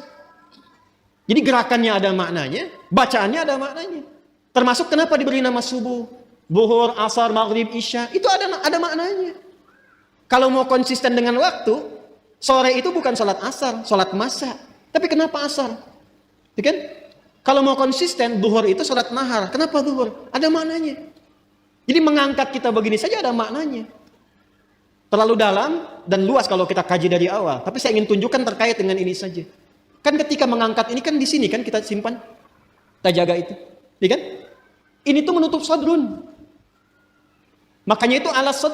Jadi gerakannya ada maknanya, bacaannya ada maknanya. Termasuk kenapa diberi nama subuh, zuhur, asar, maghrib, isya. Itu ada maknanya. Kalau mau konsisten dengan waktu, sore itu bukan sholat asar, sholat masa. Tapi kenapa asar? Ya kan? Kalau mau konsisten, zuhur itu sholat nahar. Kenapa zuhur? Ada maknanya. Jadi mengangkat kita begini saja ada maknanya. Terlalu dalam dan luas kalau kita kaji dari awal. Tapi saya ingin tunjukkan terkait dengan ini saja. Kan ketika mengangkat ini kan di sini kan kita simpan. Kita jaga itu. Ya kan? Ini tuh menutup sadrun. Makanya itu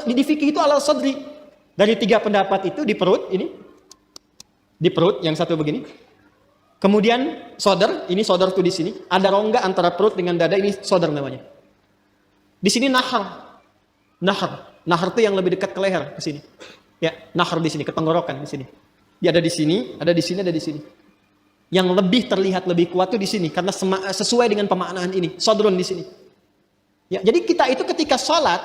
di fikih itu ala sadri. Dari 3 pendapat itu di perut ini. Di perut yang satu begini. Kemudian sodar, ini sodar tuh di sini. Ada rongga antara perut dengan dada, ini sodar namanya. Di sini nahar. Nahar itu yang lebih dekat ke leher, ke sini. Ya, nahar di sini, ke tenggorokan di sini. Dia ada di sini, ada di sini, ada di sini. Yang lebih terlihat lebih kuat tuh di sini karena sesuai dengan pemaknaan ini. Sodrun di sini. Ya, jadi kita itu ketika sholat,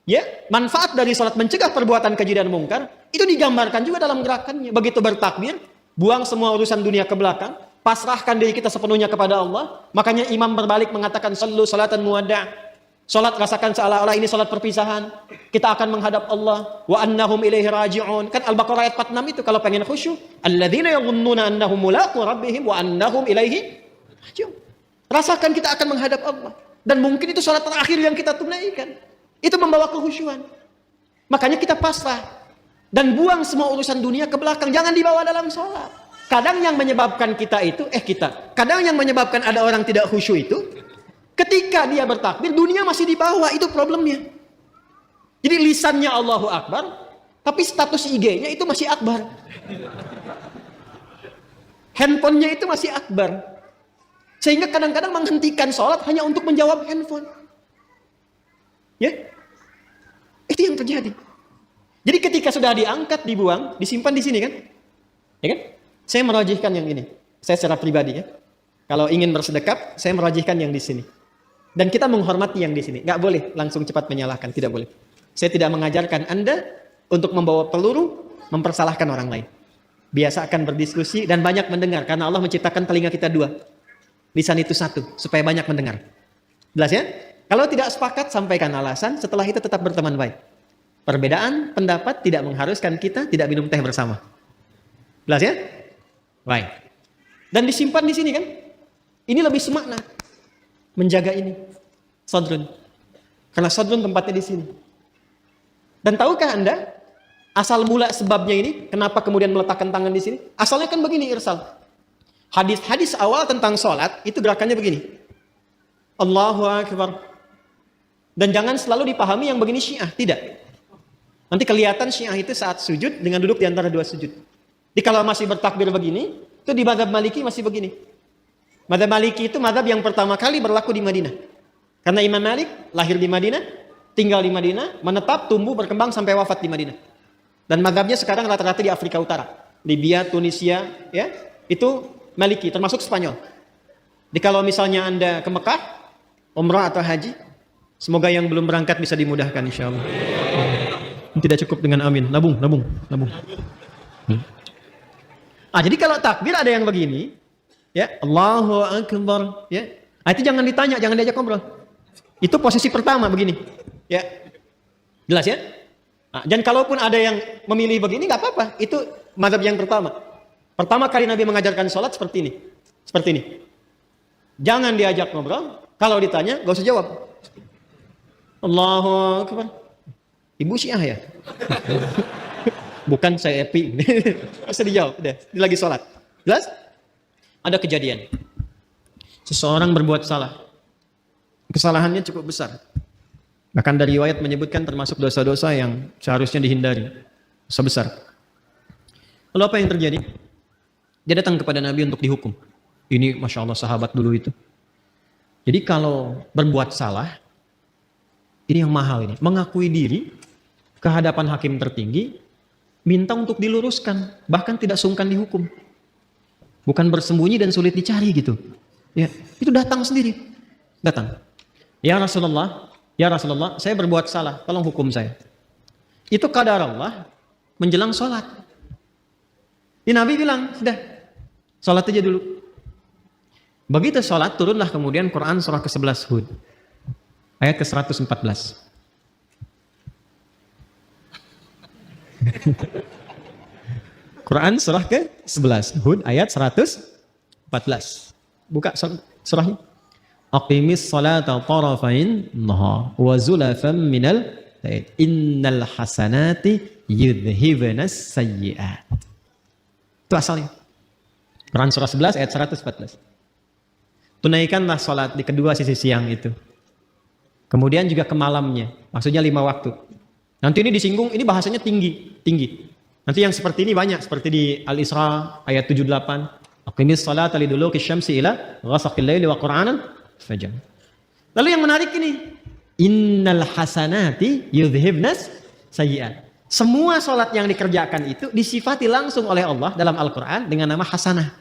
ya, manfaat dari sholat mencegah perbuatan keji dan mungkar itu digambarkan juga dalam gerakannya. Begitu bertakbir, buang semua urusan dunia ke belakang, pasrahkan diri kita sepenuhnya kepada Allah. Makanya imam berbalik mengatakan sallu salatan muwadda'. Salat rasakan seolah-olah ini salat perpisahan. Kita akan menghadap Allah wa annahum ilaihi raji'un. Kan Al-Baqarah ayat 46 itu kalau pengen khusyuk, alladzina yadhunnuna annahum mulaqu rabbihim wa annahum ilaihi raji'un. Rasakan kita akan menghadap Allah dan mungkin itu salat terakhir yang kita tunaikan. Itu membawa kehusyuan. Makanya kita pasrah dan buang semua urusan dunia ke belakang, jangan dibawa dalam salat. Kadang yang menyebabkan kadang yang menyebabkan ada orang tidak khusyuk itu ketika dia bertakbir, dunia masih di bawah, itu problemnya. Jadi lisannya Allahu Akbar, tapi status IG-nya itu masih Akbar. Handphonenya itu masih Akbar. Sehingga kadang-kadang menghentikan sholat hanya untuk menjawab handphone. Ya, itu yang terjadi. Jadi ketika sudah diangkat, dibuang, disimpan di sini kan? Ya kan? Saya merajihkan yang ini. Saya secara pribadi ya. Kalau ingin bersedekap, saya merajihkan yang di sini. Dan kita menghormati yang di sini. Nggak boleh langsung cepat menyalahkan. Tidak boleh. Saya tidak mengajarkan Anda untuk membawa peluru, mempersalahkan orang lain. Biasakan berdiskusi dan banyak mendengar. Karena Allah menciptakan telinga kita 2. Lisan itu 1. Supaya banyak mendengar. Jelas ya? Kalau tidak sepakat, sampaikan alasan. Setelah itu tetap berteman baik. Perbedaan pendapat tidak mengharuskan kita tidak minum teh bersama. Jelas ya? Baik. Dan disimpan di sini kan? Ini lebih semakna. Menjaga ini. Sadrun. Karena sadrun tempatnya di sini. Dan tahukah Anda asal mula sebabnya ini? Kenapa kemudian meletakkan tangan di sini? Asalnya kan begini irsal. Hadis-hadis awal tentang sholat itu gerakannya begini. Allahu Akbar. Dan jangan selalu dipahami yang begini Syiah. Tidak. Nanti kelihatan Syiah itu saat sujud dengan duduk di antara 2 sujud. Di kalau masih bertakbir begini, itu di mazhab Maliki masih begini. Mazhab Maliki itu mazhab yang pertama kali berlaku di Madinah. Karena Imam Malik lahir di Madinah, tinggal di Madinah, menetap, tumbuh, berkembang sampai wafat di Madinah. Dan mazhabnya sekarang rata-rata di Afrika Utara, Libya, Tunisia, ya, itu Maliki, termasuk Spanyol. Jadi kalau misalnya Anda ke Mekah, umrah atau haji, semoga yang belum berangkat bisa dimudahkan insya Allah. Tidak cukup dengan amin, nabung. Jadi kalau takbir ada yang begini, ya, Allahu Akbar, ya. Itu jangan ditanya, jangan diajak ngobrol. Itu posisi pertama begini, ya. Jelas ya? Dan kalaupun ada yang memilih begini nggak apa-apa, itu mazhab yang pertama. Pertama kali Nabi mengajarkan sholat seperti ini. Seperti ini. Jangan diajak ngobrol, kalau ditanya gak usah jawab. Allahu Akbar. Ibu Syiah ya? Bukan saya epi. Bisa dijawab, udah. Ini lagi sholat. Jelas? Ada kejadian. Seseorang berbuat salah. Kesalahannya cukup besar. Bahkan dari riwayat menyebutkan termasuk dosa-dosa yang seharusnya dihindari. Dosa besar. Lalu apa yang terjadi? Dia datang kepada Nabi untuk dihukum. Ini Masya Allah sahabat dulu itu. Jadi kalau berbuat salah, ini yang mahal ini. Mengakui diri ke hadapan hakim tertinggi, minta untuk diluruskan, bahkan tidak sungkan dihukum. Bukan bersembunyi dan sulit dicari gitu. Ya, itu datang sendiri. Datang. Ya Rasulullah, saya berbuat salah, tolong hukum saya. Itu qadar Allah menjelang sholat. Ini Nabi bilang, sudah, sholat aja dulu. Begitu sholat, turunlah kemudian Quran surah ke-11 Hud. Ayat ke-114. Quran surah ke-11 Hud ayat 114. Buka surahnya. Aqimis salata tarafain nahar wa zulafan minal lail. Innal hasanati yudhhibunas sayyi'at. Itu asalnya. Quran surah 11 ayat 114. Tunaikanlah salat di kedua sisi siang itu. Kemudian juga ke malamnya. Maksudnya 5 waktu. Nanti ini disinggung, ini bahasanya tinggi. Nanti yang seperti ini banyak, seperti di Al-Isra ayat 78. Aqimis salata liduluki syamsi ila ghasaqil laili wa qur'anan fajr. Lalu yang menarik ini, innal hasanati yudhhibnas sayyi'at. Semua salat yang dikerjakan itu disifati langsung oleh Allah dalam Al-Qur'an dengan nama hasanah.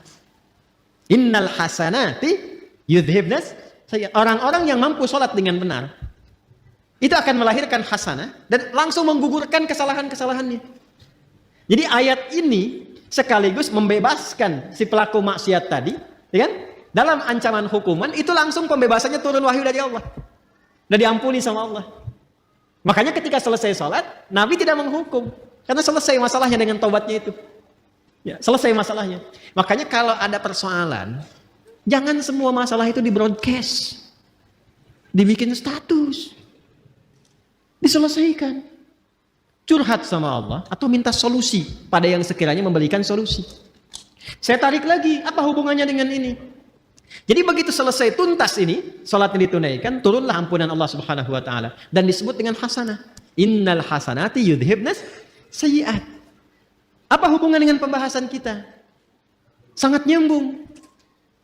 Innal hasanati yudhhibnas sayyi'at. Orang-orang yang mampu salat dengan benar itu akan melahirkan hasanah dan langsung menggugurkan kesalahan-kesalahannya. Jadi ayat ini sekaligus membebaskan si pelaku maksiat tadi, ya kan? Dalam ancaman hukuman itu langsung pembebasannya turun wahyu dari Allah. Dan diampuni sama Allah. Makanya ketika selesai sholat, Nabi tidak menghukum. Karena selesai masalahnya dengan taubatnya itu. Ya, selesai masalahnya. Makanya kalau ada persoalan, jangan semua masalah itu di-broadcast. Dibikin status. Diselesaikan. Curhat sama Allah atau minta solusi pada yang sekiranya memberikan solusi. Saya tarik lagi, apa hubungannya dengan ini? Jadi begitu selesai tuntas ini, salatnya ditunaikan, turunlah ampunan Allah Subhanahu wa taala dan disebut dengan hasanah. Innal hasanati yudhhibnas sayyi'at. Apa hubungan dengan pembahasan kita? Sangat nyambung.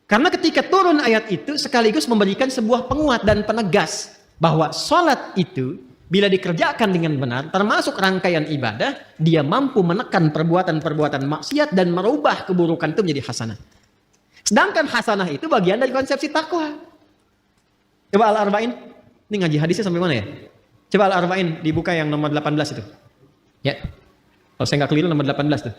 Karena ketika turun ayat itu sekaligus memberikan sebuah penguat dan penegas bahwa salat itu bila dikerjakan dengan benar, termasuk rangkaian ibadah, dia mampu menekan perbuatan-perbuatan maksiat dan merubah keburukan itu menjadi hasanah. Sedangkan hasanah itu bagian dari konsepsi takwa. Coba Al-Arba'in, ini ngaji hadisnya sampai mana ya? Coba Al-Arba'in dibuka yang nomor 18 itu. Ya, kalau saya nggak keliru nomor 18 tuh.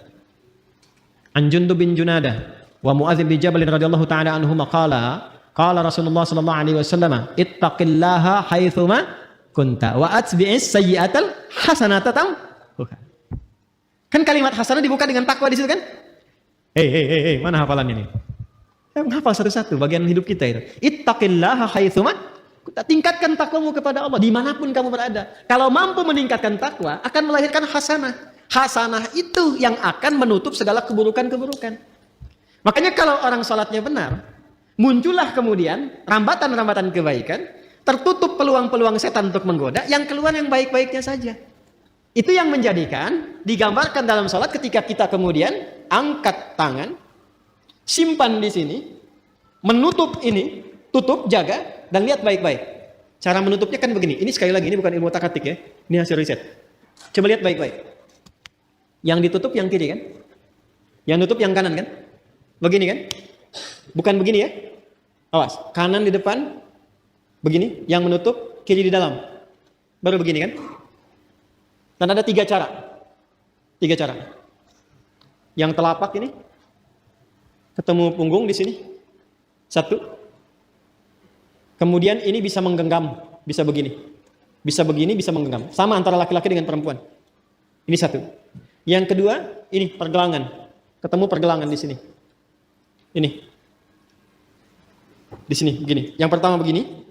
An Jundub bin Junadah wa Mu'adz bin Jabal radhiyallahu ta'ala anhuma qala Rasulullah sallallahu alaihi wasallam, ittaqillaha haitsuma kunta wa atbi'is sayyi'atal hasanata tamhuha. Kan kalimat hasanah dibuka dengan takwa di situ kan? Hei, mana hafalannya nih? Saya menghafal satu-satu bagian hidup kita itu. Ittaqillaha haitsuma kunta. Tingkatkan takwamu kepada Allah dimanapun kamu berada. Kalau mampu meningkatkan takwa, akan melahirkan hasanah. Hasanah itu yang akan menutup segala keburukan-keburukan. Makanya kalau orang salatnya benar, muncullah kemudian rambatan-rambatan kebaikan, tertutup peluang-peluang setan untuk menggoda, yang keluar yang baik-baiknya saja. Itu yang menjadikan digambarkan dalam salat ketika kita kemudian angkat tangan, simpan di sini, menutup ini, tutup, jaga, dan lihat baik-baik. Cara menutupnya kan begini. Ini sekali lagi, ini bukan ilmu otak-atik ya. Ini hasil riset. Coba lihat baik-baik. Yang ditutup yang kiri kan? Yang tutup yang kanan kan? Begini kan? Bukan begini ya? Awas, kanan di depan, begini. Yang menutup, kiri di dalam. Baru begini kan? Dan ada 3 cara. 3 cara. Yang telapak ini, ketemu punggung di sini. 1. Kemudian ini bisa menggenggam, bisa begini. Bisa begini, bisa menggenggam. Sama antara laki-laki dengan perempuan. Ini 1. Yang kedua, ini pergelangan. Ketemu pergelangan di sini. Ini. Di sini, begini. Yang pertama begini.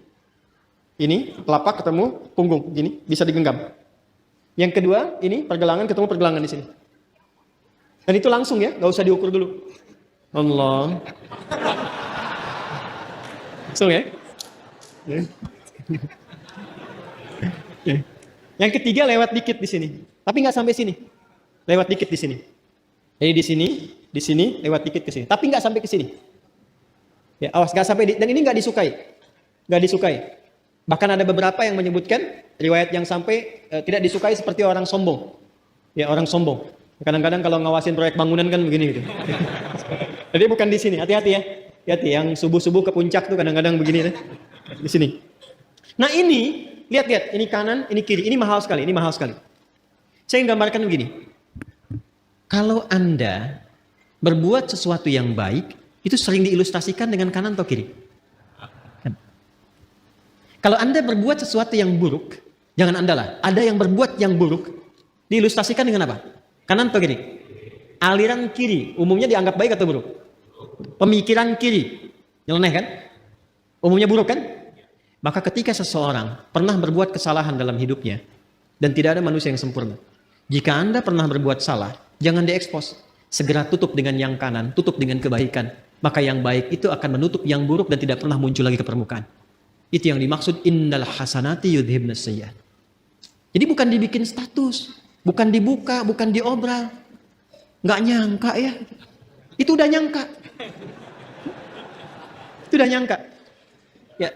Ini, telapak ketemu punggung, begini. Bisa digenggam. Yang kedua, ini pergelangan ketemu pergelangan di sini. Dan itu langsung ya, gak usah diukur dulu. Allah. Langsung ya. Yang ketiga lewat dikit di sini, tapi nggak sampai sini. Lewat dikit di sini. Jadi di sini, lewat dikit ke sini, tapi nggak sampai ke sini. Ya, awas nggak sampai. Dan ini nggak disukai. Bahkan ada beberapa yang menyebutkan riwayat yang sampai tidak disukai seperti orang sombong. Ya, orang sombong. Kadang-kadang kalau ngawasin proyek bangunan kan begini gitu. Jadi bukan di sini. Hati-hati ya. Hati-hati yang subuh-subuh ke puncak tuh kadang-kadang begini. Di sini. Nah ini, lihat, ini kanan, ini kiri. Ini mahal sekali. Saya gambarkan begini. Kalau Anda berbuat sesuatu yang baik, itu sering diilustrasikan dengan kanan atau kiri? Kalau Anda berbuat sesuatu yang buruk, jangan Anda lah. Ada yang berbuat yang buruk, diilustrasikan dengan apa? Kanan atau kiri? Aliran kiri, umumnya dianggap baik atau buruk? Pemikiran kiri, nyeleneh kan? Umumnya buruk kan? Maka ketika seseorang pernah berbuat kesalahan dalam hidupnya, dan tidak ada manusia yang sempurna, jika Anda pernah berbuat salah, jangan diekspos. Segera tutup dengan yang kanan, tutup dengan kebaikan. Maka yang baik itu akan menutup yang buruk dan tidak pernah muncul lagi ke permukaan. Itu yang dimaksud innal hasanati yudhibnas sayyi'at. Jadi bukan dibikin status, bukan dibuka, bukan diobral. Nggak nyangka ya. Itu udah nyangka. Ya.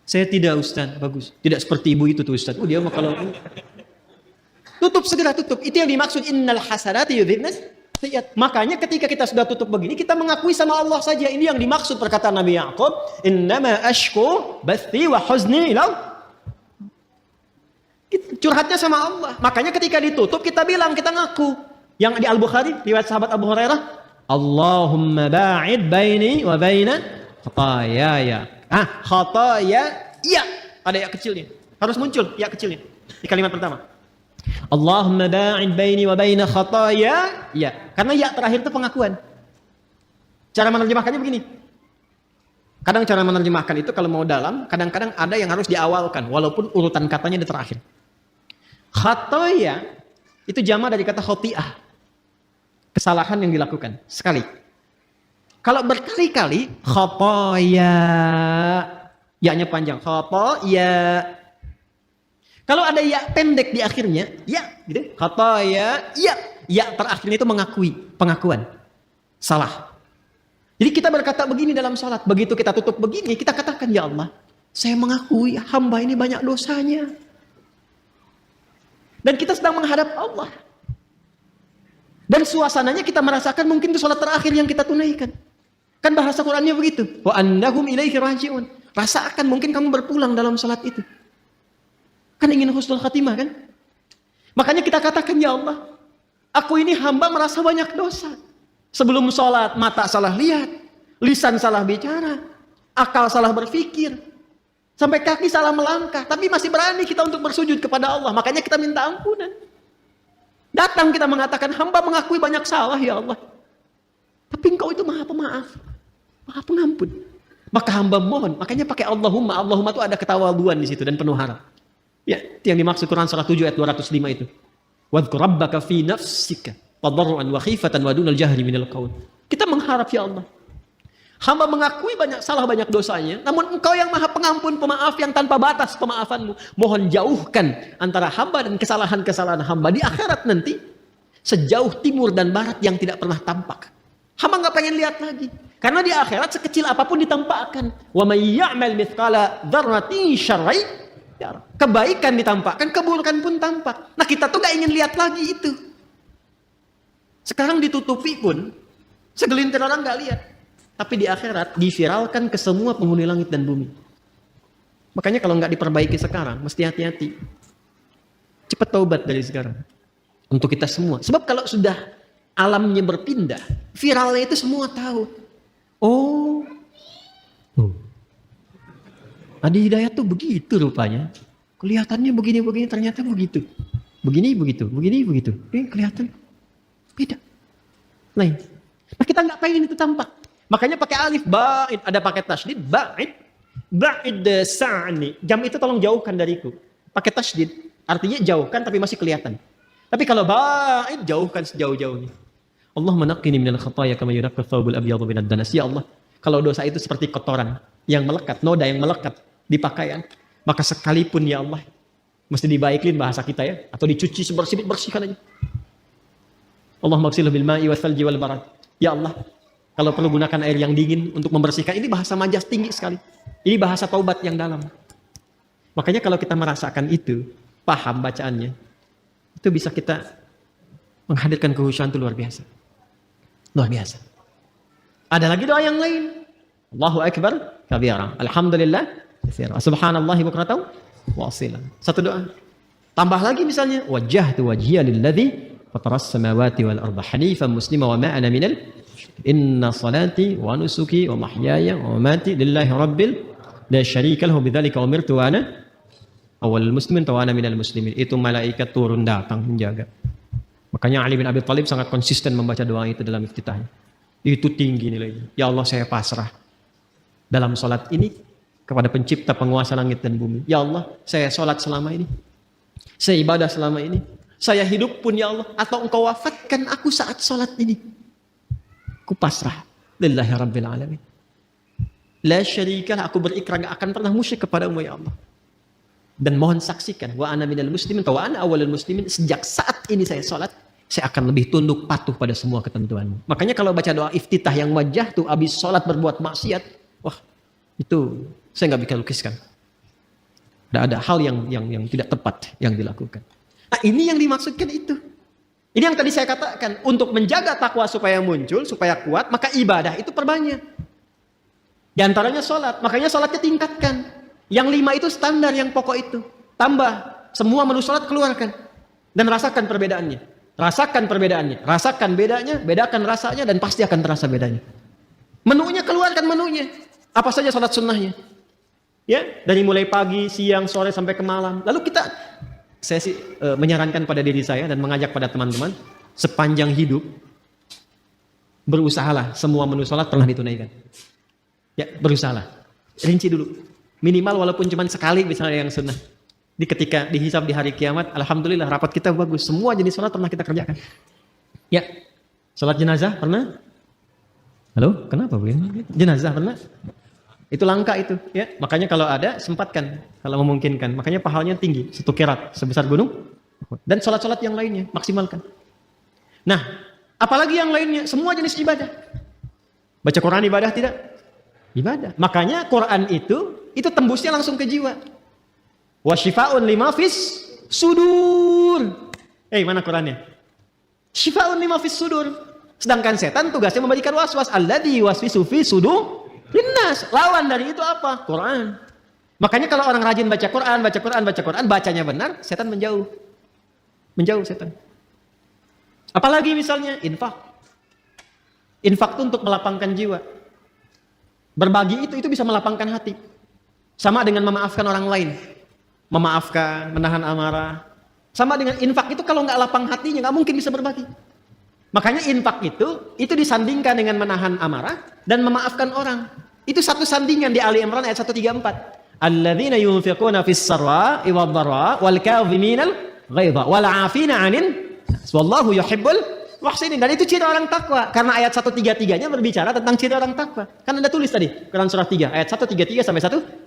Saya tidak Ustaz, bagus. Tidak seperti ibu itu tuh Ustaz. Oh dia mah kalau tutup, segera tutup. Itu yang dimaksud innal hasanati yudhibnas sayyi'at. Makanya ketika kita sudah tutup begini, kita mengakui sama Allah saja. Ini yang dimaksud perkataan Nabi Ya'qub, innama ashku bathi wa huzni ila. Curhatnya sama Allah. Makanya ketika ditutup kita bilang, kita ngaku. Yang di Al-Bukhari, riwayat sahabat Abu Hurairah, Allahumma ba'id baini wa baina khataayaya. Khataaya, iya. Ada ya kecilnya. Harus muncul ya kecilnya di kalimat pertama. Allahumma ba'id baini wa baina khataaya, ya. Karena ya terakhir itu pengakuan. Cara menerjemahkannya begini. Kadang cara menerjemahkan itu kalau mau dalam, kadang-kadang ada yang harus diawalkan walaupun urutan katanya di terakhir. Khataaya itu jamak dari kata khoti'ah. Kesalahan yang dilakukan sekali. Kalau berkali-kali, khataaya, ya-nya panjang, khataaya. Kalau ada ya pendek di akhirnya, ya, gitu. Khataaya, ya. Ya terakhirnya itu mengakui, pengakuan. Salah. Jadi kita berkata begini dalam salat, begitu kita tutup begini, kita katakan, ya Allah, saya mengakui hamba ini banyak dosanya. Dan kita sedang menghadap Allah. Dan suasananya kita merasakan mungkin itu salat terakhir yang kita tunaikan. Kan bahasa Qur'annya begitu. Wa annahum ilaihi raji'un. Rasakan mungkin kamu berpulang dalam salat itu. Kan ingin husnul khatimah kan? Makanya kita katakan, ya Allah, aku ini hamba merasa banyak dosa. Sebelum sholat, mata salah lihat, lisan salah bicara, akal salah berpikir, sampai kaki salah melangkah. Tapi masih berani kita untuk bersujud kepada Allah. Makanya kita minta ampunan. Datang kita mengatakan, hamba mengakui banyak salah ya Allah. Tapi engkau itu maha pemaaf, maha pengampun. Maka hamba mohon, makanya pakai Allahumma. Allahumma itu ada ketawaduan di situ dan penuh harap. Ya, itu yang dimaksud Quran surah 7 ayat 205 itu. Wadhkur rabbaka fi nafsika tadarruan wa khifatan wa dunal jahri minal qaul. Kita mengharap ya Allah. Hamba mengakui banyak salah, banyak dosanya, namun engkau yang maha pengampun, pemaaf yang tanpa batas pemaafanmu. Mohon jauhkan antara hamba dan kesalahan-kesalahan hamba di akhirat nanti. sejauh timur dan barat yang tidak pernah tampak. Hamba nggak pengen lihat lagi. Karena di akhirat sekecil apapun ditampakkan. Wa may ya'mal mithqala dzarratin syarran yara. Kebaikan ditampakkan, keburukan pun tampak. Nah, kita tuh nggak ingin lihat lagi itu. Sekarang ditutupi pun segelintir orang nggak lihat. Tapi di akhirat diviralkan ke semua penghuni langit dan bumi. Makanya kalau nggak diperbaiki sekarang, mesti hati-hati. Cepat taubat dari sekarang. Untuk kita semua. Sebab kalau sudah alamnya berpindah, viralnya itu semua tahu. Oh. Adi Hidayat tuh begitu rupanya. Kelihatannya begini-begini, ternyata begitu. Begini, begitu. Begini, begitu. Kelihatan. Beda. Lain. Nah, kita nggak pengen itu tampak. Makanya pakai alif, ba'id. Ada pakai tasydid, ba'id. Ba'id sa'ni. Jam itu tolong jauhkan dariku. Pakai tasydid. Artinya jauhkan tapi masih kelihatan. Tapi kalau ba'id, jauhkan sejauh-jauhnya. Allah menaqqini minal khataya kama yunaqqa thawbul abyadu minad danas. Ya Allah, kalau dosa itu seperti kotoran yang melekat, noda yang melekat di pakaian, maka sekalipun ya Allah, mesti dibaikin bahasa kita ya, atau dicuci bersihkan aja. Allah maghsilhu bil ma'i wal thalji wal barad. Ya Allah, kalau perlu gunakan air yang dingin untuk membersihkan. Ini bahasa majas tinggi sekali. Ini bahasa taubat yang dalam. Makanya kalau kita merasakan itu, paham bacaannya, itu bisa kita menghadirkan kehusyuan itu luar biasa. Luar biasa. Ada lagi doa yang lain. Allahu Akbar kabira. Alhamdulillah katsira. Subhanallahi bukratan wa asila. Satu doa. Tambah lagi misalnya, wajjahtu wajhiya lilladzi fataras samawati wal arda hanifan muslima wa ma ana minal inna salati wa nusuki wa mahyaya wa mamati lillahi rabbil la syarika lahu bidzalika umirtu wa ana awwalul muslimin wa ana minal muslimin. Itu malaikat turun datang menjaga. Makanya Ali bin Abi Thalib sangat konsisten membaca doa itu dalam iftitahnya. Itu tinggi nilainya. Ya Allah, saya pasrah dalam sholat ini kepada pencipta penguasa langit dan bumi. Ya Allah, saya sholat selama ini. Saya ibadah selama ini. Saya hidup pun ya Allah. Atau engkau wafatkan aku saat sholat ini. Aku pasrah. Lillahi Rabbil Alamin. La syarikalah, aku berikrar gak akan pernah musyrik kepadamu ya Allah. Dan mohon saksikan, wa ana minal muslimin, wa ana awalul muslimin, sejak saat ini saya sholat, saya akan lebih tunduk patuh pada semua ketentuanmu. Makanya kalau baca doa iftitah yang wajah tuh habis sholat berbuat maksiat, wah itu saya nggak bisa lukiskan. Ada hal yang tidak tepat yang dilakukan. Nah ini yang dimaksudkan itu. Ini yang tadi saya katakan, untuk menjaga takwa supaya muncul, supaya kuat, maka ibadah itu perbanyak. Di antaranya sholat, makanya sholatnya tingkatkan. Yang 5 itu standar, yang pokok itu. Tambah, semua menu sholat keluarkan. Dan rasakan perbedaannya. Rasakan perbedaannya. Rasakan bedanya, bedakan rasanya, dan pasti akan terasa bedanya. Menunya keluarkan menunya. Apa saja sholat sunnahnya. Ya, dari mulai pagi, siang, sore, sampai ke malam. Lalu saya sih menyarankan pada diri saya dan mengajak pada teman-teman, sepanjang hidup, berusahalah semua menu sholat pernah ditunaikan. Ya, berusahalah. Rinci dulu. Minimal walaupun cuma sekali misalnya yang sunnah. Ketika dihisab di hari kiamat, alhamdulillah rapat kita bagus. Semua jenis sholat pernah kita kerjakan. Ya, sholat jenazah pernah? Halo, kenapa begini? Jenazah pernah? Itu langka itu, ya. Makanya kalau ada sempatkan, kalau memungkinkan. Makanya pahalanya tinggi, 1 qirat sebesar gunung. Dan sholat-sholat yang lainnya maksimalkan. Nah, apalagi yang lainnya? Semua jenis ibadah. Baca Quran ibadah tidak? Ibadah. Makanya Quran itu tembusnya langsung ke jiwa. Wa syifaa'un lima fis sudur. Mana Qurannya? Syifaa'un lima fis sudur. Sedangkan setan tugasnya memberikan waswas. Alladzi yuwaswisu fi sudur linnas. Lawan dari itu apa? Quran. Makanya kalau orang rajin baca Quran, bacanya benar, setan menjauh. Menjauh setan. Apalagi misalnya infak. Infak itu untuk melapangkan jiwa. Berbagi itu bisa melapangkan hati. Sama dengan memaafkan orang lain. Memaafkan, menahan amarah. Sama dengan infak itu kalau nggak lapang hatinya nggak mungkin bisa berbagi. Makanya infak itu disandingkan dengan menahan amarah dan memaafkan orang. Itu satu sandingan di Ali Imran ayat 134. Alladzina yunfiquna fis sarra'i wad dharra'i wal kadhiminal ghaidha wal 'afina 'anil nas wallahu yuhibbul muhsinin. Dan itu ciri orang takwa. Karena ayat 133-nya berbicara tentang ciri orang takwa. Kan Anda tulis tadi, Quran surah 3, ayat 133 sampai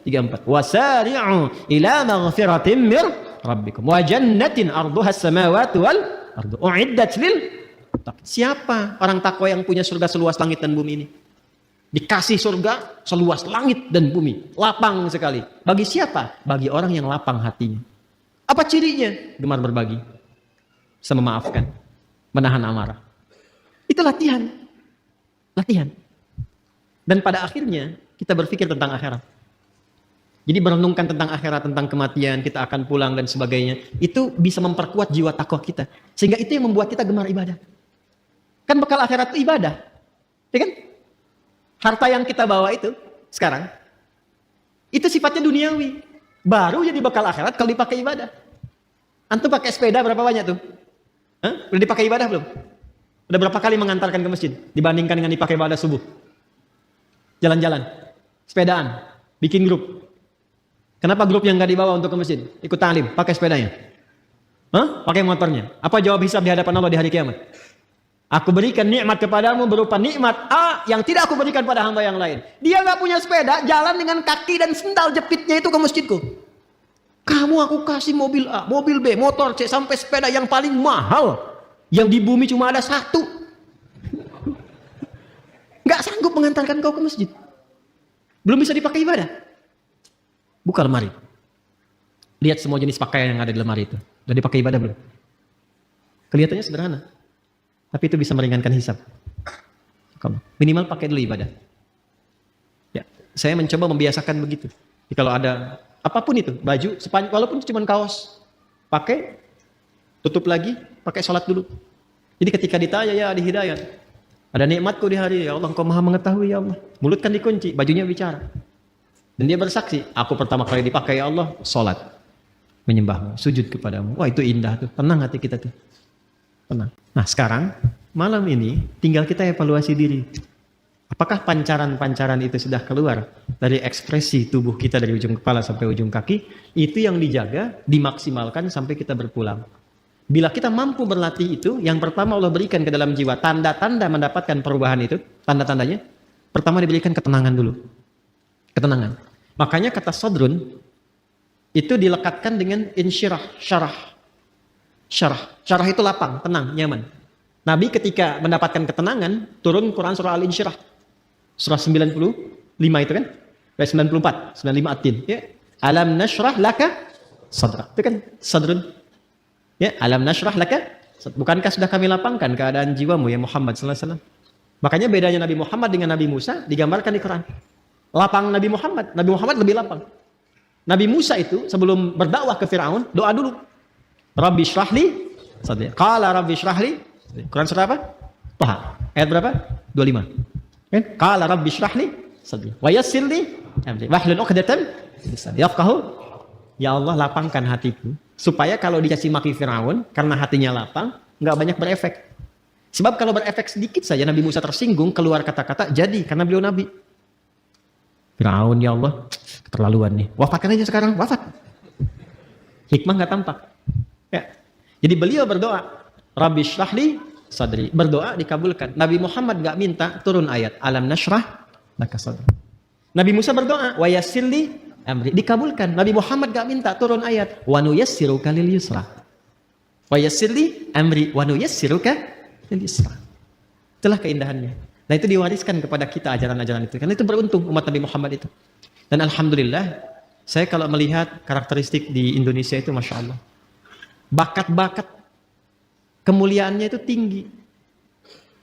134. Wasari'u ila maghfiratin mir rabbikum wa jannatin arduha as-samawati wal ardu uiddat lil muttaqin. Siapa orang takwa yang punya surga seluas langit dan bumi ini? Dikasih surga seluas langit dan bumi, lapang sekali. Bagi siapa? Bagi orang yang lapang hatinya. Apa cirinya? Gemar berbagi, bisa memaafkan, menahan amarah. Itu latihan. Latihan. Dan pada akhirnya kita berpikir tentang akhirat. Jadi merenungkan tentang akhirat, tentang kematian, kita akan pulang dan sebagainya. Itu bisa memperkuat jiwa takwa kita. Sehingga itu yang membuat kita gemar ibadah. Kan bekal akhirat itu ibadah. Ya kan? Harta yang kita bawa itu sekarang, itu sifatnya duniawi. Baru jadi bekal akhirat kalau dipakai ibadah. Antum pakai sepeda berapa banyak tuh? Hah? Udah dipakai ibadah belum? Udah berapa kali mengantarkan ke masjid dibandingkan dengan dipakai ibadah subuh? Jalan-jalan, sepedaan, bikin grup. Kenapa grup yang nggak dibawa untuk ke masjid? Ikut ta'lim, pakai sepedanya. Hah? Pakai motornya. Apa jawab hisab di hadapan Allah di hari kiamat? Aku berikan nikmat kepadamu berupa nikmat A yang tidak aku berikan pada hamba yang lain. Dia nggak punya sepeda, jalan dengan kaki dan sendal jepitnya itu ke masjidku. Kamu aku kasih mobil A, mobil B, motor C, sampai sepeda yang paling mahal. Yang di bumi cuma ada satu. Nggak sanggup mengantarkan kau ke masjid. Belum bisa dipakai ibadah. Buka lemari. Lihat semua jenis pakaian yang ada di lemari itu. Udah dipakai ibadah belum? Kelihatannya sederhana. Tapi itu bisa meringankan hisab. Minimal pakai dulu ibadah. Ya, saya mencoba membiasakan begitu. Jadi kalau ada apapun itu, baju, walaupun cuma kaos, pakai, tutup lagi, pakai sholat dulu. Jadi ketika ditanya ya di hidayat, ada nikmatku di hari, ya Allah Engkau maha mengetahui ya Allah. Mulut kan dikunci, bajunya bicara. Dan dia bersaksi, aku pertama kali dipakai ya Allah, sholat, menyembahmu, sujud kepadamu. Wah itu indah tuh, tenang hati kita tuh. Tenang. Nah sekarang, malam ini tinggal kita evaluasi diri. Apakah pancaran-pancaran itu sudah keluar dari ekspresi tubuh kita dari ujung kepala sampai ujung kaki? Itu yang dijaga, dimaksimalkan sampai kita berpulang. Bila kita mampu berlatih itu, yang pertama Allah berikan ke dalam jiwa tanda-tanda mendapatkan perubahan itu, tanda-tandanya, pertama diberikan ketenangan dulu. Ketenangan. Makanya kata sodrun, itu dilekatkan dengan insyirah, syarah. Syarah itu lapang, tenang, nyaman. Nabi ketika mendapatkan ketenangan, turun Quran surah Al-Insyirah. Surah 95 itu kan? 94, 95 At-Tin. Ya. Alam nashrah laka sadra. Itu kan sadrun. Ya, alam nashrah laka. Bukankah sudah kami lapangkan keadaan jiwamu ya Muhammad sallallahu alaihi wasallam? Makanya bedanya Nabi Muhammad dengan Nabi Musa digambarkan di Quran. Lapang Nabi Muhammad lebih lapang. Nabi Musa itu sebelum berdakwah ke Firaun, doa dulu. Rabbi syrahli sadri. Qala rabbi syrahli. Quran surah apa? Taha. Ayat berapa? 25. Kan? Qala rabbi syrahli sadri. Wa yassirli amri. Wahlul 'uqdatam yafqahu. Ya Allah lapangkan hatiku supaya kalau dikasih maki Firaun karena hatinya lapang enggak banyak berefek. Sebab kalau berefek sedikit saja Nabi Musa tersinggung keluar kata-kata jadi karena beliau nabi. Firaun ya Allah keterlaluan nih. Wafatkan aja sekarang, wafat. Hikmah enggak tampak. Ya. Jadi beliau berdoa, Rabbi syrahli sadri. Berdoa dikabulkan. Nabi Muhammad enggak minta turun ayat alam nashrah laka sadri. Nabi Musa berdoa, wa yassirli amri. Dikabulkan. Nabi Muhammad enggak minta turun ayat wa nuyassiruka lil yusra. Wa yassirli amri wa nuyassiruka lil yusra. Itulah keindahannya. Nah itu diwariskan kepada kita ajaran-ajaran itu. Karena itu beruntung umat Nabi Muhammad itu. Dan alhamdulillah, saya kalau melihat karakteristik di Indonesia itu Masya Allah. Bakat-bakat kemuliaannya itu tinggi.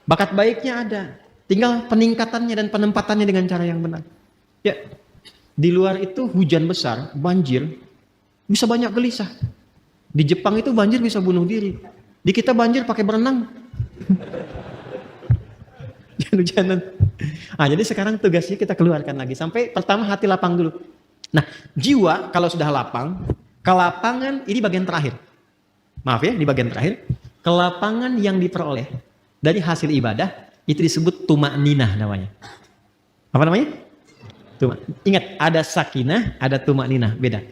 Bakat baiknya ada. Tinggal peningkatannya dan penempatannya dengan cara yang benar. Ya, di luar itu hujan besar, banjir, bisa banyak gelisah. Di Jepang itu banjir bisa bunuh diri. Di kita banjir pakai berenang. Hujan-hujanan. Nah, jadi sekarang tugasnya kita keluarkan lagi. Sampai pertama hati lapang dulu. Nah, jiwa kalau sudah lapang, kelapangan ini bagian terakhir. Maaf ya, di bagian terakhir. Kelapangan yang diperoleh dari hasil ibadah, itu disebut tumakninah namanya. Apa namanya? Ingat, ada sakinah, ada tumakninah. Beda.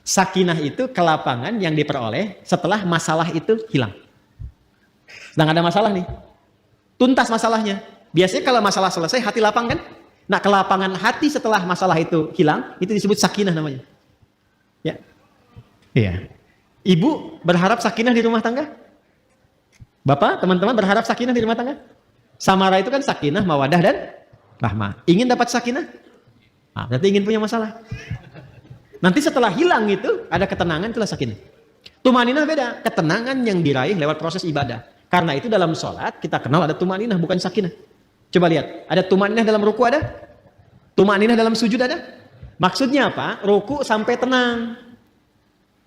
Sakinah itu kelapangan yang diperoleh setelah masalah itu hilang. Sedang ada masalah nih. Tuntas masalahnya. Biasanya kalau masalah selesai, hati lapang kan? Nah, kelapangan hati setelah masalah itu hilang, itu disebut sakinah namanya. Ya. Iya. Ibu berharap sakinah di rumah tangga? Bapak, teman-teman berharap sakinah di rumah tangga? Samara itu kan sakinah, mawadah, dan rahmah. Ingin dapat sakinah? Nah, berarti ingin punya masalah. Nanti setelah hilang itu, ada ketenangan, itulah sakinah. Tumaninah beda, ketenangan yang diraih lewat proses ibadah. Karena itu dalam sholat, kita kenal ada tumaninah, bukan sakinah. Coba lihat, ada tumaninah dalam ruku ada? Tumaninah dalam sujud ada? Maksudnya apa? Ruku sampai tenang.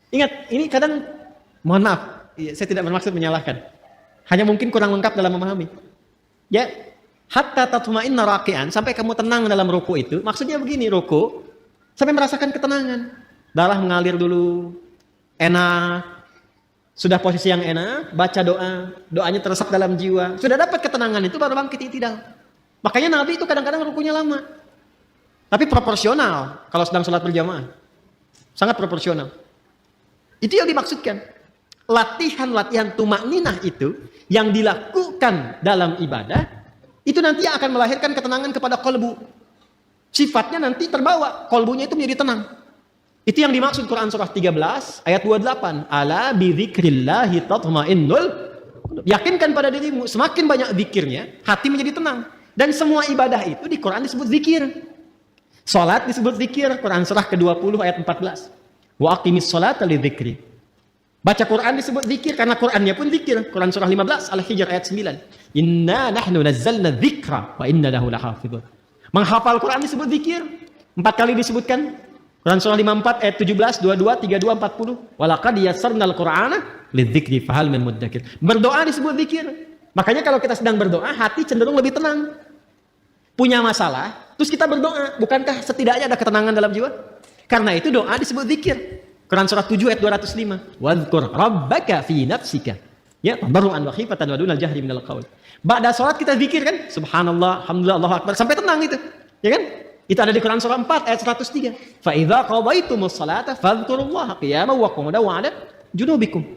Ingat, ini kadang, mohon maaf, saya tidak bermaksud menyalahkan. Hanya mungkin kurang lengkap dalam memahami. Ya, hatta tatma'inna raki'an, sampai kamu tenang dalam ruku itu, maksudnya begini, ruku, sampai merasakan ketenangan. Darah mengalir dulu, enak, sudah posisi yang enak, baca doa, doanya teresap dalam jiwa, sudah dapat ketenangan itu baru bangkit i'tidal. Makanya Nabi itu kadang-kadang rukunya lama. Tapi proporsional kalau sedang sholat berjamaah. Sangat proporsional. Itu yang dimaksudkan. Latihan-latihan tumakninah itu yang dilakukan dalam ibadah itu nanti akan melahirkan ketenangan kepada kolbu. Sifatnya nanti terbawa, kolbunya itu menjadi tenang. Itu yang dimaksud Quran surah 13 ayat 28. Ala bidzikrillahi tatmainnul. Yakinkan pada dirimu, semakin banyak zikirnya, hati menjadi tenang. Dan semua ibadah itu di Quran disebut zikir. Salat disebut zikir, Quran surah ke-20 ayat 14. Wa aqimis sholata lidzikri. Baca Quran disebut zikir karena Qurannya pun zikir. Quran surah 15 Al-Hijr ayat 9. Inna nahnu nazzalna dzikra wa inna lahu lahafizun. Menghafal Quran disebut zikir. 4 kali disebutkan. Quran surah 54 ayat 17, 22, 32, 40. Walaqad yassarnal Qur'ana lidzikri fahal min muddakir. Berdoa disebut zikir. Makanya kalau kita sedang berdoa, hati cenderung lebih tenang. Punya masalah, terus kita berdoa. Bukankah setidaknya ada ketenangan dalam jiwa? Karena itu doa disebut zikir. Quran surah 7 ayat 205. Wadhkur rabbaka fi nafsika. Ya, tadarruan wa khifatan wa dunal jahri minal qaul. Ba'da salat kita zikir kan? Subhanallah, alhamdulillah, Allahu akbar sampai tenang itu. Ya kan? Itu ada di Quran surah 4 ayat 103. Fa idza qadaitumus salata fadhkurullaha qiyaman wa qu'udan wa 'ala junubikum.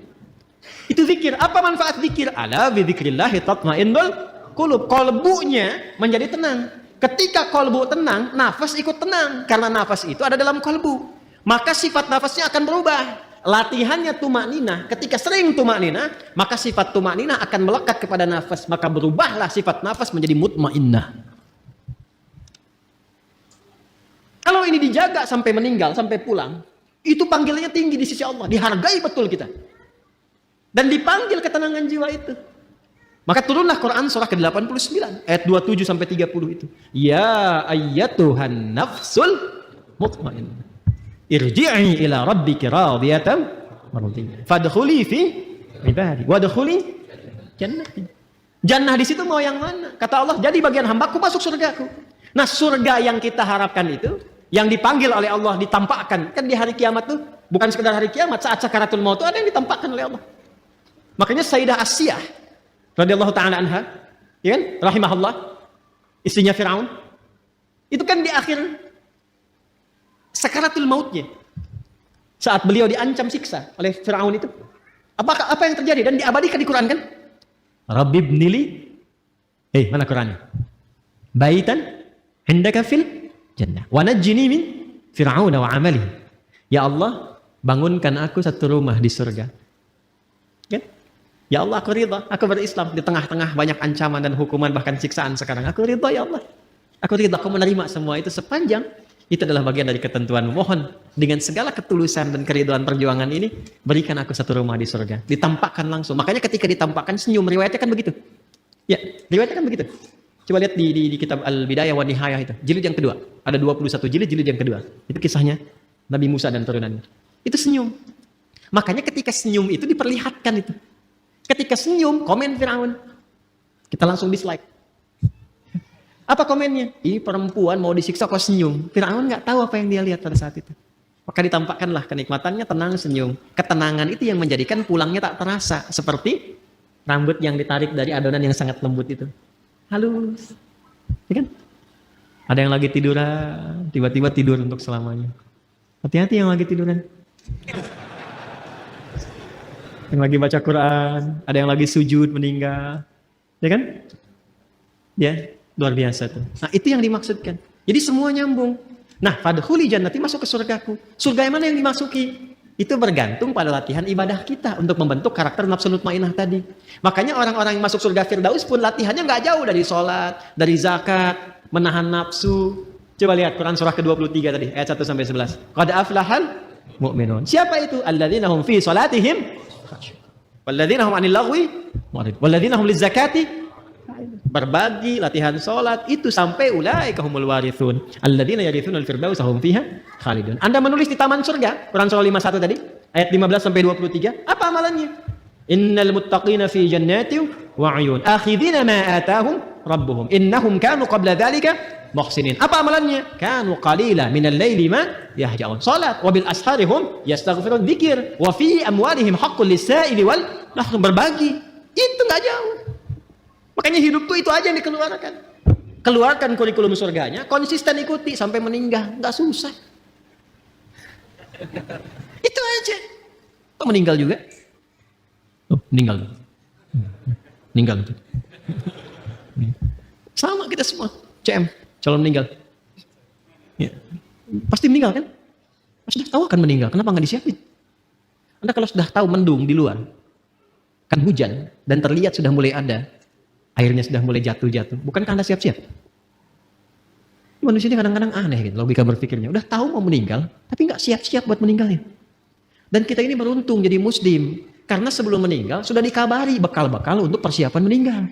Itu zikir. Apa manfaat zikir? Ala bi dzikrillah tatmainnul qulub. Qalbunya menjadi tenang. Ketika qalbu tenang, nafas ikut tenang karena nafas itu ada dalam qalbu. Maka sifat nafasnya akan berubah. Latihannya tumakninah. Ketika sering tumakninah, maka sifat tumakninah akan melekat kepada nafas. Maka berubahlah sifat nafas menjadi mutmainnah. Kalau ini dijaga sampai meninggal, sampai pulang, itu panggilannya tinggi di sisi Allah. Dihargai betul kita. Dan dipanggil ketenangan jiwa itu. Maka turunlah Quran surah ke-89 ayat 27 sampai 30 itu. Ya ayyatuhan nafsul mutmainnah. Irji'i ila rabbiki radiyatan mardiyah. Fadkhuli fi ibadi wadkhuli jannati. Jannah di situ mau yang mana? Kata Allah, jadi bagian hambaku masuk surgaku. Nah, surga yang kita harapkan itu, yang dipanggil oleh Allah, ditampakkan. Kan di hari kiamat tuh, bukan sekedar hari kiamat, saat sakaratul maut itu ada yang ditampakkan oleh Allah. Makanya Sayyidah Asyah radhiyallahu ta'ala anha, ya kan? Rahimahullah, istrinya Firaun. Itu kan di akhir sakaratul mautnya, saat beliau diancam siksa oleh Firaun itu, apa yang terjadi dan diabadikan di Quran kan? Rabbi ibnili, mana Qurannya? Baitan indaka fil jannah wa najjini min fir'auna wa amalihi. Ya Allah, bangunkan aku satu rumah di surga. Kan? Ya Allah, aku ridha, aku berislam di tengah-tengah banyak ancaman dan hukuman bahkan siksaan sekarang. Aku ridha ya Allah. Aku ridha, aku menerima semua itu sepanjang itu adalah bagian dari ketentuan. Mohon dengan segala ketulusan dan keridhaan perjuangan ini, berikan aku satu rumah di surga. Ditampakkan langsung. Makanya ketika ditampakkan senyum, riwayatnya kan begitu. Ya, riwayatnya kan begitu. Coba lihat di kitab Al-Bidayah wa Nihayah itu. Jilid yang kedua. Ada 21 jilid yang kedua. Itu kisahnya Nabi Musa dan turunannya. Itu senyum. Makanya ketika senyum itu diperlihatkan itu. Ketika senyum, komen Firaun. Kita langsung dislike. Apa komennya? Ini perempuan mau disiksa kok senyum. Firaun nggak tahu apa yang dia lihat pada saat itu. Maka ditampakkanlah kenikmatannya, tenang, senyum. Ketenangan itu yang menjadikan pulangnya tak terasa. Seperti rambut yang ditarik dari adonan yang sangat lembut itu. Halus. Ya kan? Ada yang lagi tiduran, tiba-tiba tidur untuk selamanya. Hati-hati yang lagi tiduran. Yang lagi baca Quran, ada yang lagi sujud meninggal. Ya kan? Ya. Luar biasa tuh. Nah, itu yang dimaksudkan. Jadi semua nyambung. Nah, fadkhuli jannati, masuk ke surgaku. Surga yang mana yang dimasuki? Itu bergantung pada latihan ibadah kita untuk membentuk karakter nafsu mutmainah tadi. Makanya orang-orang yang masuk surga Firdaus pun latihannya nggak jauh dari sholat, dari zakat, menahan nafsu. Coba lihat Quran surah ke-23 tadi, ayat 1 sampai 11. Qad aflahal mu'minun. Siapa itu? Alladzina hum fi sholatihim walladzina hum 'anil lagwi mu'ridun walladzina hum lizakati. Berbagi, latihan sholat, itu sampai ulaika humul warithun alladzina yarithunal firdausa hum fiha khalidun. Anda menulis di taman surga, Quran surah 51 tadi, ayat 15 sampai 23, apa amalannya? Innal muttaqina fi jannatin wa 'uyun akhidhina ma atahum rabbuhum innahum kanu qabla dzalika muhsinin. Apa amalannya? Kanu qalila minal laili ma yahja'un. Salat wa bil ashari hum yastaghfirun, dzikir wa fi amwalihim haqqul lis-sa'ili wal mahrum, berbagi. Itu enggak jauh. Makanya hidup tuh itu aja yang dikeluarkan. Keluarkan kurikulum surganya, konsisten ikuti sampai meninggal, nggak susah. Itu aja. Kok meninggal juga? Oh, meninggal. Meninggal. Sama kita semua. CM, calon meninggal. Ya. Pasti meninggal kan? Sudah tahu akan meninggal, kenapa nggak disiapin? Anda kalau sudah tahu mendung di luar, kan hujan, dan terlihat sudah mulai ada, airnya sudah mulai jatuh-jatuh, bukankah Anda siap-siap? Manusia ini kadang-kadang aneh gitu, logika berpikirnya. Udah tahu mau meninggal, tapi nggak siap-siap buat meninggalnya. Dan kita ini beruntung jadi muslim, karena sebelum meninggal sudah dikabari bekal-bekal untuk persiapan meninggal.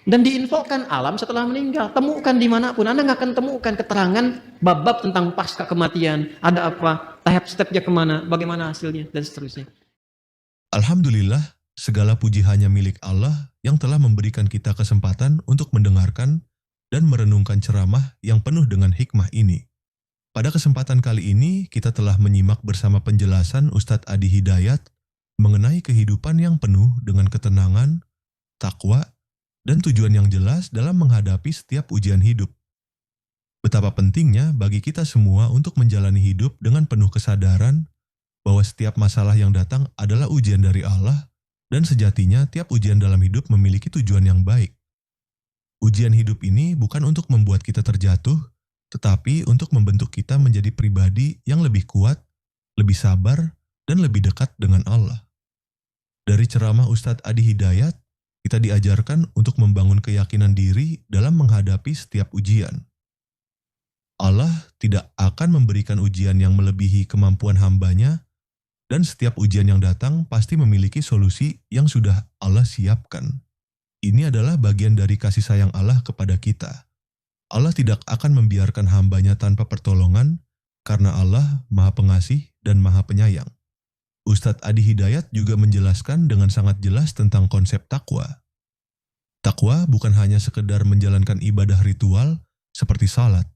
Dan diinfokan alam setelah meninggal. Temukan dimanapun, Anda nggak akan temukan keterangan bab-bab tentang pasca kematian, ada apa, tahap stepnya kemana, bagaimana hasilnya, dan seterusnya. Alhamdulillah, segala puji hanya milik Allah yang telah memberikan kita kesempatan untuk mendengarkan dan merenungkan ceramah yang penuh dengan hikmah ini. Pada kesempatan kali ini, kita telah menyimak bersama penjelasan Ustadz Adi Hidayat mengenai kehidupan yang penuh dengan ketenangan, takwa, dan tujuan yang jelas dalam menghadapi setiap ujian hidup. Betapa pentingnya bagi kita semua untuk menjalani hidup dengan penuh kesadaran bahwa setiap masalah yang datang adalah ujian dari Allah, dan sejatinya tiap ujian dalam hidup memiliki tujuan yang baik. Ujian hidup ini bukan untuk membuat kita terjatuh, tetapi untuk membentuk kita menjadi pribadi yang lebih kuat, lebih sabar, dan lebih dekat dengan Allah. Dari ceramah Ustadz Adi Hidayat, kita diajarkan untuk membangun keyakinan diri dalam menghadapi setiap ujian. Allah tidak akan memberikan ujian yang melebihi kemampuan hambanya, dan setiap ujian yang datang pasti memiliki solusi yang sudah Allah siapkan. Ini adalah bagian dari kasih sayang Allah kepada kita. Allah tidak akan membiarkan hambanya tanpa pertolongan, karena Allah Maha Pengasih dan Maha Penyayang. Ustadz Adi Hidayat juga menjelaskan dengan sangat jelas tentang konsep takwa. Takwa bukan hanya sekedar menjalankan ibadah ritual seperti salat,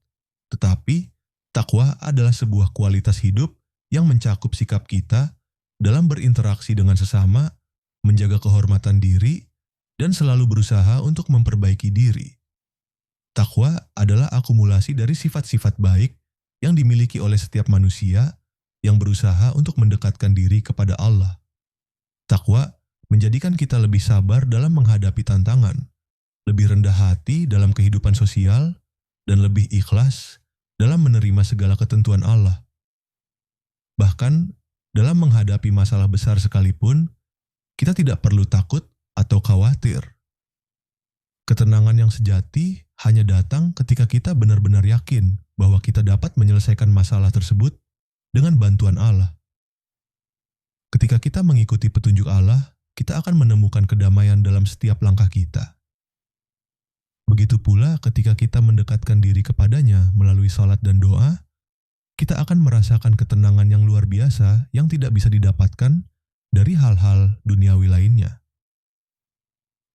tetapi takwa adalah sebuah kualitas hidup yang mencakup sikap kita dalam berinteraksi dengan sesama, menjaga kehormatan diri, dan selalu berusaha untuk memperbaiki diri. Takwa adalah akumulasi dari sifat-sifat baik yang dimiliki oleh setiap manusia yang berusaha untuk mendekatkan diri kepada Allah. Takwa menjadikan kita lebih sabar dalam menghadapi tantangan, lebih rendah hati dalam kehidupan sosial, dan lebih ikhlas dalam menerima segala ketentuan Allah. Bahkan, dalam menghadapi masalah besar sekalipun, kita tidak perlu takut atau khawatir. Ketenangan yang sejati hanya datang ketika kita benar-benar yakin bahwa kita dapat menyelesaikan masalah tersebut dengan bantuan Allah. Ketika kita mengikuti petunjuk Allah, kita akan menemukan kedamaian dalam setiap langkah kita. Begitu pula ketika kita mendekatkan diri kepadanya melalui salat dan doa, kita akan merasakan ketenangan yang luar biasa yang tidak bisa didapatkan dari hal-hal duniawi lainnya.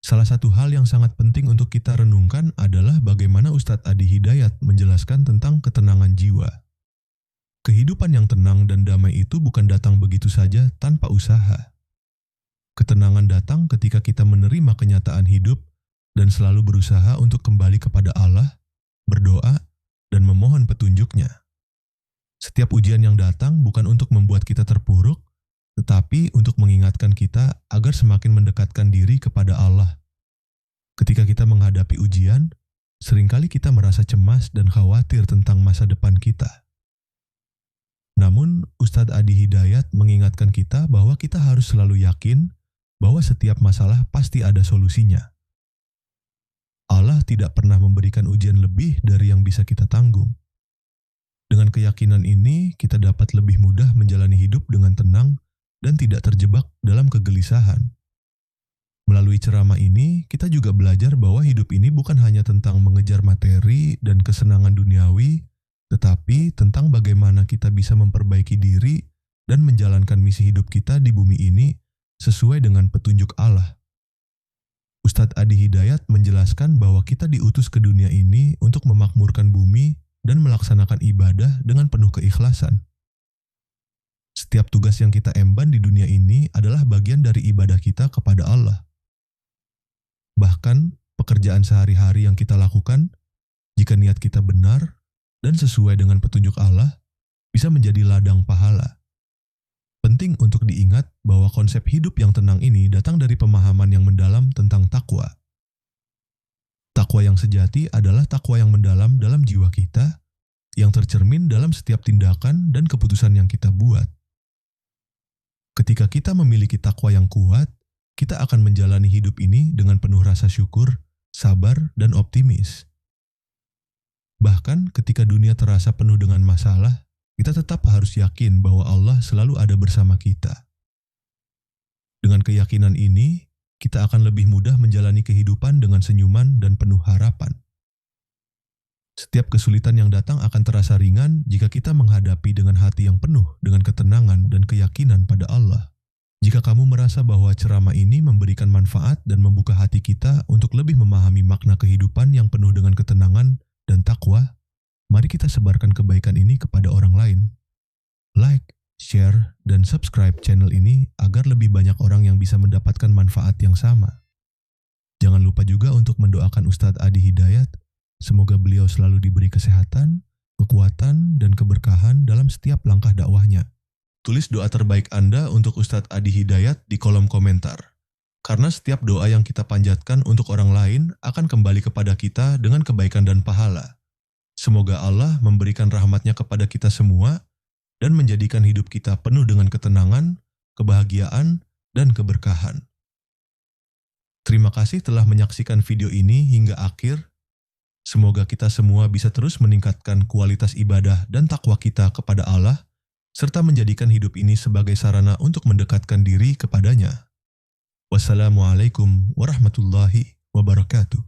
Salah satu hal yang sangat penting untuk kita renungkan adalah bagaimana Ustadz Adi Hidayat menjelaskan tentang ketenangan jiwa. Kehidupan yang tenang dan damai itu bukan datang begitu saja tanpa usaha. Ketenangan datang ketika kita menerima kenyataan hidup dan selalu berusaha untuk kembali kepada Allah, berdoa, dan memohon petunjuknya. Setiap ujian yang datang bukan untuk membuat kita terpuruk, tetapi untuk mengingatkan kita agar semakin mendekatkan diri kepada Allah. Ketika kita menghadapi ujian, seringkali kita merasa cemas dan khawatir tentang masa depan kita. Namun, Ustadz Adi Hidayat mengingatkan kita bahwa kita harus selalu yakin bahwa setiap masalah pasti ada solusinya. Allah tidak pernah memberikan ujian lebih dari yang bisa kita tanggung. Dengan keyakinan ini, kita dapat lebih mudah menjalani hidup dengan tenang dan tidak terjebak dalam kegelisahan. Melalui ceramah ini, kita juga belajar bahwa hidup ini bukan hanya tentang mengejar materi dan kesenangan duniawi, tetapi tentang bagaimana kita bisa memperbaiki diri dan menjalankan misi hidup kita di bumi ini sesuai dengan petunjuk Allah. Ustadz Adi Hidayat menjelaskan bahwa kita diutus ke dunia ini untuk memakmurkan bumi dan melaksanakan ibadah dengan penuh keikhlasan. Setiap tugas yang kita emban di dunia ini adalah bagian dari ibadah kita kepada Allah. Bahkan, pekerjaan sehari-hari yang kita lakukan, jika niat kita benar dan sesuai dengan petunjuk Allah, bisa menjadi ladang pahala. Penting untuk diingat bahwa konsep hidup yang tenang ini datang dari pemahaman yang mendalam tentang takwa. Takwa yang sejati adalah takwa yang mendalam dalam jiwa kita, yang tercermin dalam setiap tindakan dan keputusan yang kita buat. Ketika kita memiliki takwa yang kuat, kita akan menjalani hidup ini dengan penuh rasa syukur, sabar, dan optimis. Bahkan ketika dunia terasa penuh dengan masalah, kita tetap harus yakin bahwa Allah selalu ada bersama kita. Dengan keyakinan ini, kita akan lebih mudah menjalani kehidupan dengan senyuman dan penuh harapan. Setiap kesulitan yang datang akan terasa ringan jika kita menghadapi dengan hati yang penuh dengan ketenangan dan keyakinan pada Allah. Jika kamu merasa bahwa ceramah ini memberikan manfaat dan membuka hati kita untuk lebih memahami makna kehidupan yang penuh dengan ketenangan dan takwa, mari kita sebarkan kebaikan ini kepada orang lain. Like, share, dan subscribe channel ini agar lebih banyak orang yang bisa mendapatkan manfaat yang sama. Jangan lupa juga untuk mendoakan Ustadz Adi Hidayat. Semoga beliau selalu diberi kesehatan, kekuatan, dan keberkahan dalam setiap langkah dakwahnya. Tulis doa terbaik Anda untuk Ustadz Adi Hidayat di kolom komentar. Karena setiap doa yang kita panjatkan untuk orang lain akan kembali kepada kita dengan kebaikan dan pahala. Semoga Allah memberikan rahmatnya kepada kita semua dan menjadikan hidup kita penuh dengan ketenangan, kebahagiaan, dan keberkahan. Terima kasih telah menyaksikan video ini hingga akhir. Semoga kita semua bisa terus meningkatkan kualitas ibadah dan takwa kita kepada Allah, serta menjadikan hidup ini sebagai sarana untuk mendekatkan diri kepadanya. Wassalamualaikum warahmatullahi wabarakatuh.